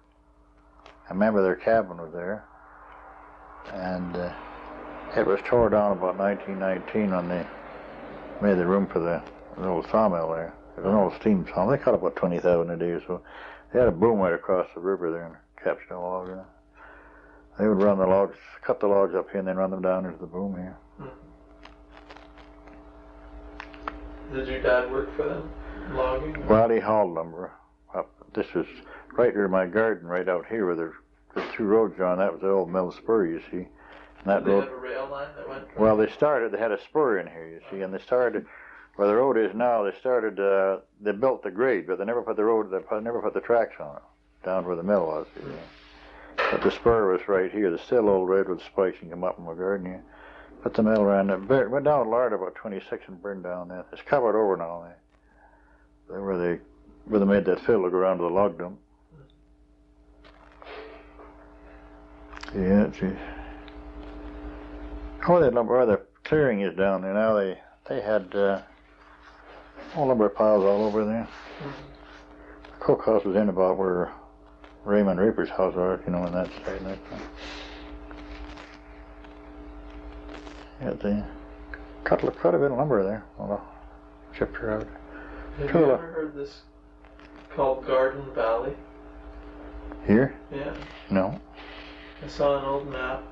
I remember their cabin was there. And it was tore down about 1919 when they made the room for the old sawmill there. It was an old steam sawmill. They cut about 20,000 a day or so. They had a boom right across the river there and captured all logs. They would run the logs, cut the logs up here and then run them down into the boom here. Did your dad work for them, logging? Well, he hauled lumber up. This was right near my garden, right out here where there's 2 roads on. That was the old mill spur, you see. And that Did road. They have a rail line that went? Well, they had a spur in here, you see, and they started where the road is now. They built the grade, but they never put never put the tracks on it down where the mill was. You see. But the spur was right here. The still old redwood spikes and come up in my garden here. Put the mill around it. Went down to Lardeau about 26 and burned down there. It's covered over now. Where they made that fill to go around to the log dump. Yeah, geez. Where the clearing is down there now, they had all lumber piles all over there. The cookhouse was in about where Raymond Reaper's house was, in that side. Yeah, they cut a bit of lumber there. Well, chipped her out. Have you ever heard this called Garden Valley? Here? Yeah. No. I saw an old map,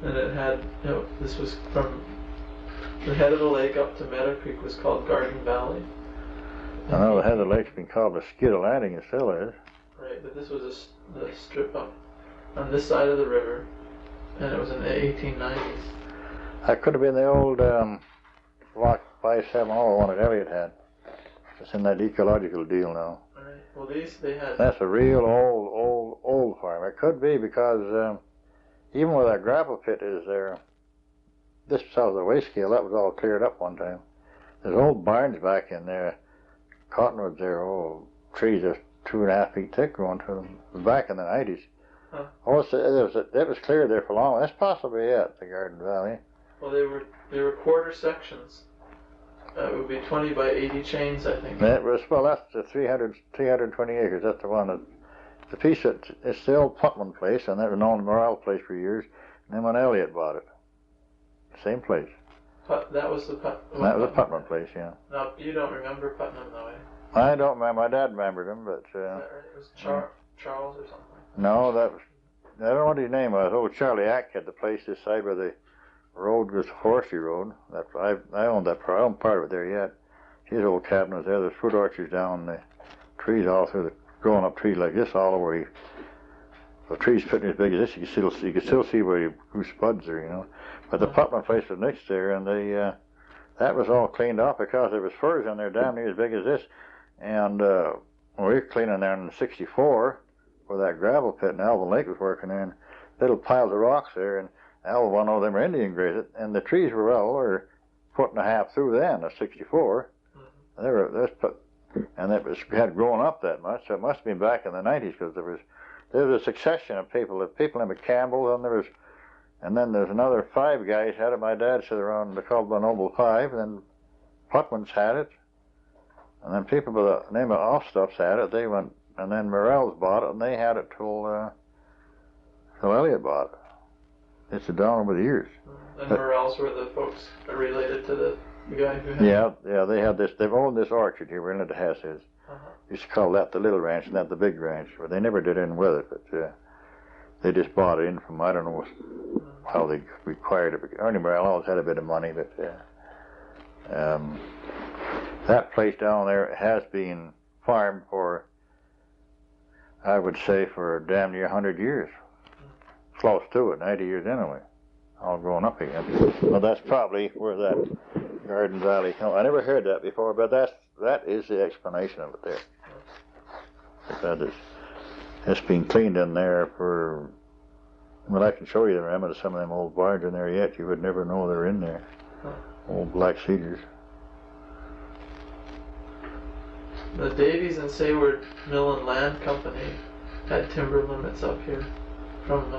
and it had, this was from the head of the lake up to Meadow Creek was called Garden Valley. I know the head of the lake's been called Mosquito Landing, it still is. Right, but this was the strip up on this side of the river, and it was in the 1890s. That could have been the old Block 570 one that Elliot had. It's in that ecological deal now. Right. Well, they had. That's a real old farm. It could be because even where that gravel pit is there, this south of the waste scale, that was all cleared up one time. There's old barns back in there, cottonwoods there, old trees just 2.5 feet thick growing to them. It was back in the 90s. Huh. Oh, it was cleared there for long. That's possibly it, the Garden Valley. Well, they were quarter sections. It would be 20 by 80 chains, I think. That was, well, that's the 320 acres. That's the one that, the piece that, it's the old Putman place, and that was known as Morale place for years. And then when Elliot bought it, same place. That was the That was the Putman place, yeah. No, you don't remember Putnam, though, eh? I don't remember. My dad remembered him, but Is that right? It was Charles or something. no, that was, I don't know what his name was. Old Charlie Ack had the place this side where the road was a forestry road. That I owned that part. I own part of it there yet. His old cabin was there. There's fruit orchards down, the trees all through the growing up trees like this all over. The trees fitting as big as this, you could still see where you grew spuds there, you know. But the Putman place was next there, and that was all cleaned off because there was firs in there damn near as big as this. And when we were cleaning there in '64, where that gravel pit in Alvin Lake was working in, little piles of rocks there, and Al, one of them were Indian grazed, and the trees were a foot and a half through then, at '64. And it had grown up that much, so it must have been back in the 90s, because there was a succession of people. The people named Campbell, and then there's another 5 guys had it. My dad said around, they called the Noble 5, and then Putman's had it, and then people by the name of Offstuffs had it. They went, and then Morell's bought it, and they had it till Elliot bought it. It's down over the years. And Morell's were the folks related to the guy who had Yeah, they had this. They've owned this orchard here. We're in the Hesses. Used to call that the little ranch and that the big ranch. But they never did in with it. But they just bought it in from, I don't know how they required it. Ernie Morell always had a bit of money, but that place down there has been farmed for, I would say, for damn near 100 years. Close to it, 90 years anyway. All grown up again. Well, that's probably where that Garden Valley comes. I never heard that before, but that is the explanation of it there. Because it's been cleaned in there for, well, I can show you the remnants of some of them old barns in there yet. You would never know they're in there. Old black cedars. The Davies and Sayward Mill and Land Company had timber limits up here from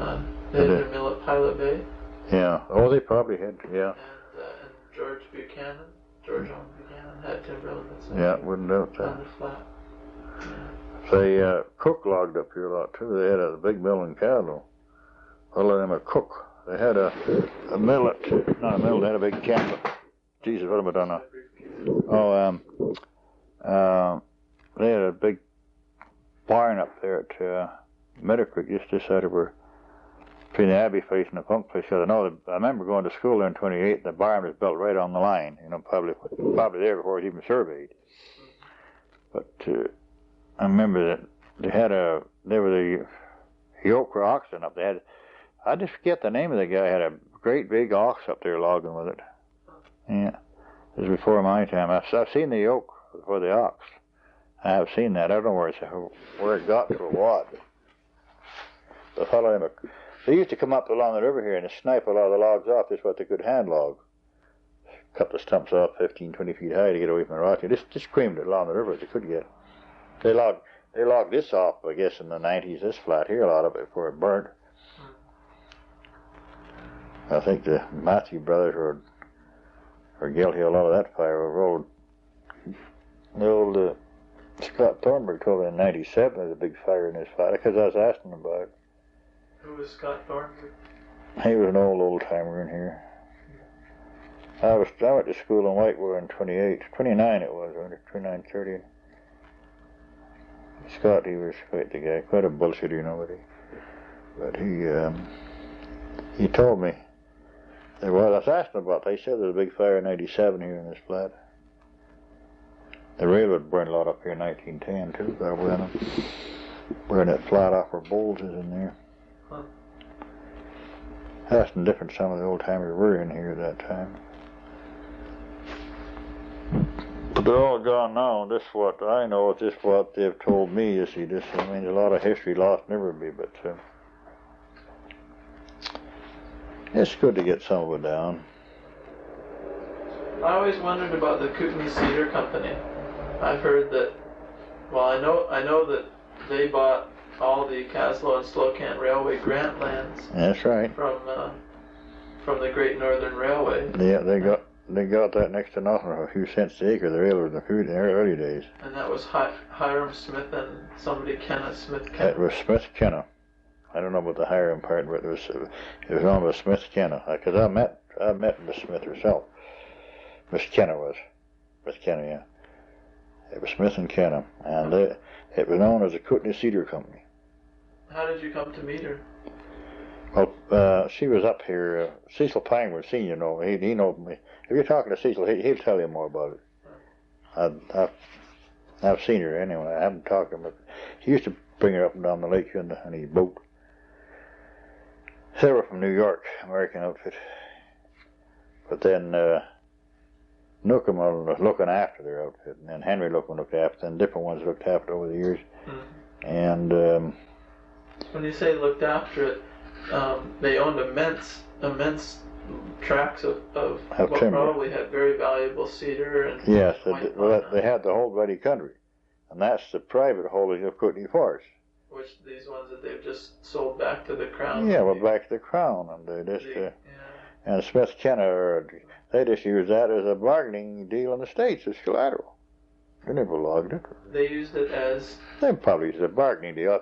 they had their mill at Pilot Bay. Yeah. Oh, they probably had. Yeah. And George Buchanan had timber limits. Yeah, wouldn't doubt that. On the flat. Yeah. They Cook logged up here a lot too. They had a big mill in Kaslo. All of them are Cook. They had a mill not a mill. They had a big camp. Jesus, what have I done now? Oh, they had a big barn up there at Meadow Creek, just this side of where, between the Abbey place and the Punk place. I remember going to school there in '28, and the barn was built right on the line. You know, probably there before it was even surveyed. But I remember that they were the yoke or oxen up there. I just forget the name of the guy. Had a great big ox up there logging with it. Yeah, this was before my time. I've seen the yoke before the ox. I have seen that. I don't know where it got to or what. The fellow, they used to come up along the river here and snipe a lot of the logs off, just what they could hand log. Cut the stumps off 15, 20 feet high to get away from the rock. They just creamed it along the river as they could get. They logged this off, I guess, in the 90s, this flat here, a lot of it, before it burnt. I think the Matthew brothers were guilty of a lot of that fire. The old Scott Thornburg told me in '97 there was a big fire in his flat, because I was asking him about it. Who was Scott Thornburg? He was an old timer in here. I went to school in Whitewater in 29 it was, 29, 30. Scott, he was quite the guy, quite a bullshitter, you know, but he told me there was. I was asking about that. He said there was a big fire in '97 here in this flat. The railroad burned a lot up here in 1910 too, burning that flat off where Bowles is in there. Vastly different some of the old timers were in here at that time. But they're all gone now. This is what I know. This is what they've told me. You see, this. I mean, a lot of history lost, never be. But it's good to get some of it down. I always wondered about the Kootenai Cedar Company. I've heard that. Well, I know that they bought all the Kaslo and Slocan Railway grant lands. That's right. From the Great Northern Railway. Yeah, they got that next to nothing, a few cents the acre. The railroad in the early days. And that was Hiram Smith and somebody Smith Kenna. It was Smith Kenna. I don't know about the Hiram part, but it was on with Smith Kenna. Because I met Miss Smith herself. Miss Kenna was. Miss Kenna, yeah. It was Smith and Kenna, and it was known as the Kootenai Cedar Company. How did you come to meet her? Well, she was up here. Cecil Pinewood, Senior, know me. He knows me. If you're talking to Cecil, he'll tell you more about it. I've seen her anyway. I haven't talked to him, but he used to bring her up and down the lake in his boat. They were from New York, American outfit. But then Nookham was looking after their outfit, and then Henry looked after, and different ones looked after over the years. And when you say looked after it, they owned immense tracts of what timber. Probably had very valuable cedar and yes, they had the whole bloody country, and that's the private holding of Kootenai Forest. Which these ones that they've just sold back to the Crown. Yeah, well, back to the Crown, and they just and Smith Kenna, they just used that as a bargaining deal in the States as collateral. They never logged it. They used it as. They probably used it as a bargaining deal.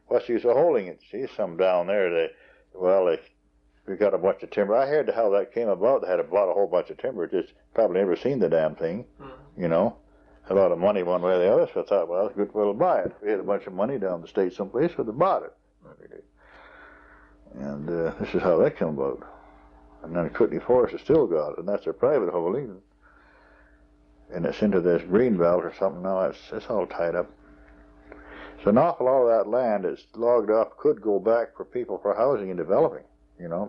What's the use of holding it? See, some down there, we got a bunch of timber. I heard how that came about. They had bought a whole bunch of timber. Just probably never seen the damn thing. A lot of money one way or the other. So I thought, well, it's good for to buy it. We had a bunch of money down the state someplace, so they bought it. And this is how that came about. And then Kootenai Forest has still got it, and that's their private holding. And it's into this green belt or something now. It's all tied up. So an awful lot of that land is logged up, could go back for people for housing and developing.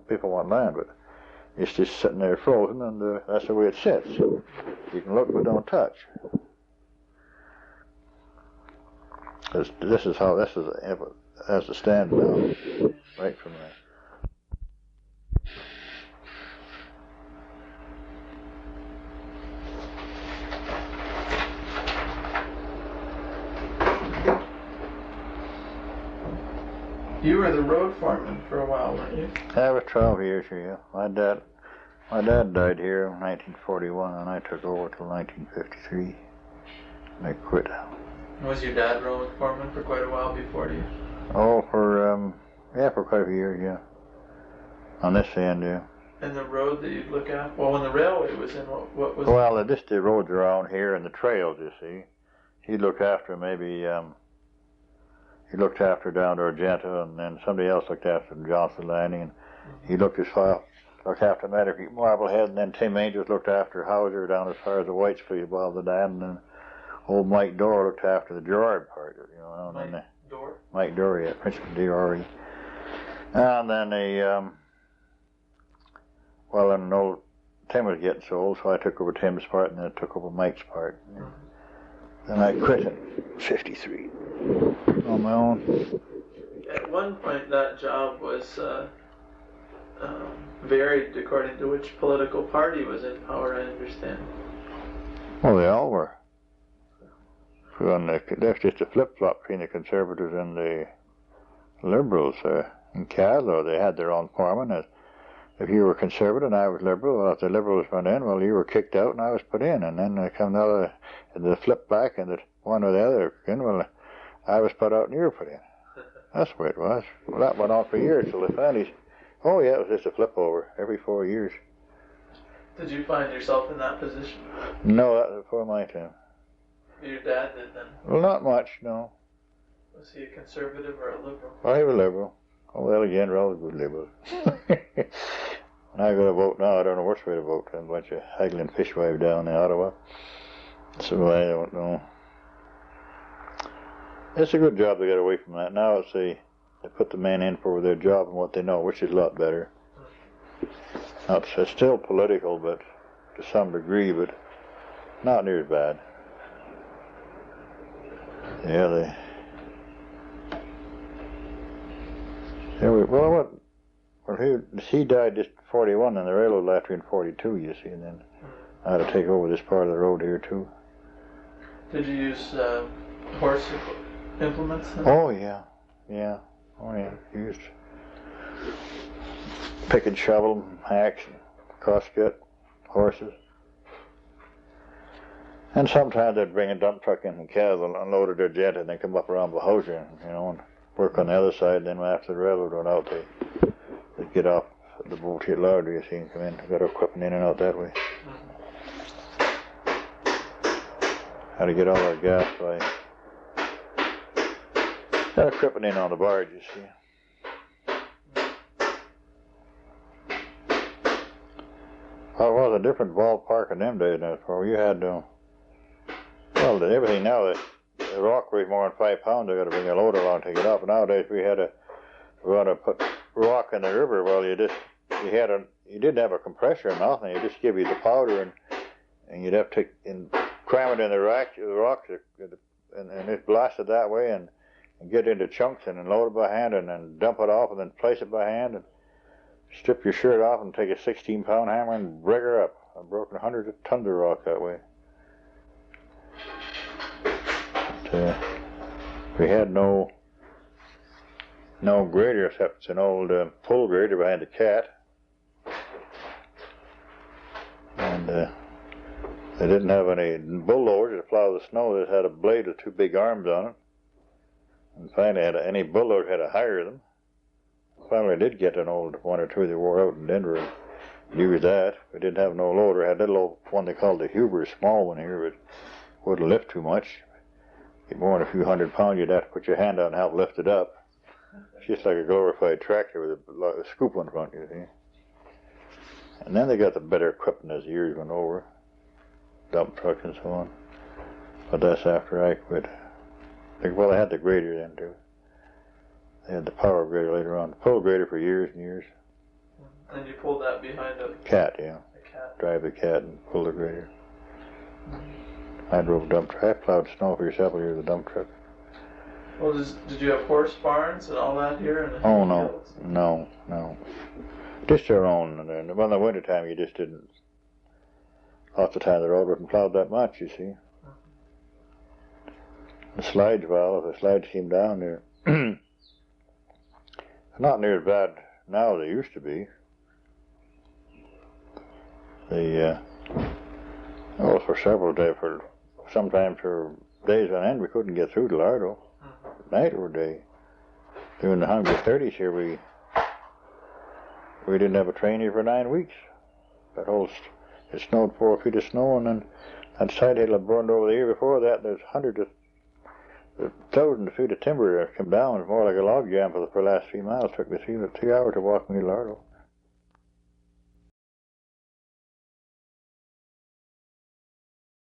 People want land, but it's just sitting there frozen, and that's the way it sits. You can look but don't touch. This is as it stands now, right from there. You were the road foreman for a while, weren't you? I was 12 years here. My dad died here in 1941, and I took over till 1953. And I quit. Was your dad road foreman for quite a while before you? Oh, for quite a few years, yeah. On this end, yeah. And the road that you'd look at? Well, when the railway was in, what was? Well, just the roads around here and the trails, you see. He looked after maybe. He looked after down to Argenta, and then somebody else looked after Johnson Landing, and he looked after Marblehead, and then Tim Angels looked after Hauser down as far as the White Street above the dam, and then old Mike Dorr looked after the Gerard part, Mike Dorr, yeah, Principal Dorr. And then Tim was getting so old, so I took over Tim's part, and then I took over Mike's part. Then I quit in 53 on my own. At one point, that job was varied according to which political party was in power, I understand. Well, they all were. That's just a flip-flop between the Conservatives and the Liberals. In Kaslo, they had their own foreman. If you were Conservative and I was Liberal, well, if the Liberals went in, well, you were kicked out and I was put in. And then there come another, the flip back, and one or the other, well, I was put out and you were put in. That's the way it was. Well, that went on for years till they finally, it was just a flip over every 4 years. Did you find yourself in that position? No, that was before my time. Your dad did then? Well, not much, no. Was he a Conservative or a Liberal? Well, he was Liberal. Alexander was a good Liberal. When I go to vote now, I don't know which way to vote. A bunch of haggling fishwives down in Ottawa. So I don't know. It's a good job to get away from that. Now it's they put the men in for their job and what they know, which is a lot better. It's still political, but to some degree, but not near as bad. Yeah, he died just 41, and the railroad left here in 42, you see, and then I had to take over this part of the road here, too. Did you use horse implements then? Oh, yeah. Used pick and shovel, axe, and crosscut, horses. And sometimes they'd bring a dump truck in from Kaslo, unloaded their jet, and then come up around Behoser, and work on the other side. And then after the railroad went out, they'd get off at the boat at Lardeau, you see, and come in, got our equipment in and out that way. How to get all our gas by got equipment in on the barge, you see. Well, it was a different ballpark in them days now, for you had everything now, the rock weighs more than 5 pounds, they got to bring a load along to take it up. Nowadays we want to put rock in the river. Well, you didn't have a compressor or nothing. You just give you the powder and you'd have to cram it in the rocks and it's blasted that way and get into chunks and then load it by hand and then dump it off and then place it by hand and strip your shirt off and take a 16-pound hammer and break her up. I've broken hundreds of tons of rock that way. But, we had no grader except an old pull grader behind the cat, and they didn't have any bulldozers to plow the snow. They had a blade with 2 big arms on it, and finally any bulldozer had to hire them. Finally, I did get an old one or two that wore out in Denver and used that. We didn't have no loader. I had that little one they called the Huber, small one here, but wouldn't lift too much. Get more than a few hundred pounds, you'd have to put your hand out and help lift it up. It's just like a glorified tractor with a scoop on front, you see. And then they got the better equipment as the years went over, dump trucks and so on. But that's after I quit. Well, they had the grader then too. They had the power grader later on. The pull grader for years and years. And you pulled that behind a cat, yeah. A cat. Drive the cat and pull the grader. I drove a dump truck. I plowed snow for several years with a dump truck. Well, did you have horse barns and all that here? Oh, no. Just your own. And then, well, in the wintertime, you just didn't. Lots of time the road wasn't plowed that much, you see. The slides, well, if the slides came down there, not near as bad now as they used to be. For several days, sometimes for days on end, we couldn't get through to Lardeau, night or day. During the 130s here, we didn't have a train here for 9 weeks. It snowed 4 feet of snow, and then that side hill had burned over the year before that. There's thousands of feet of timber that come down. It's more like a log jam for the last 3 miles. It took me 3 hours to walk me to Lardeau.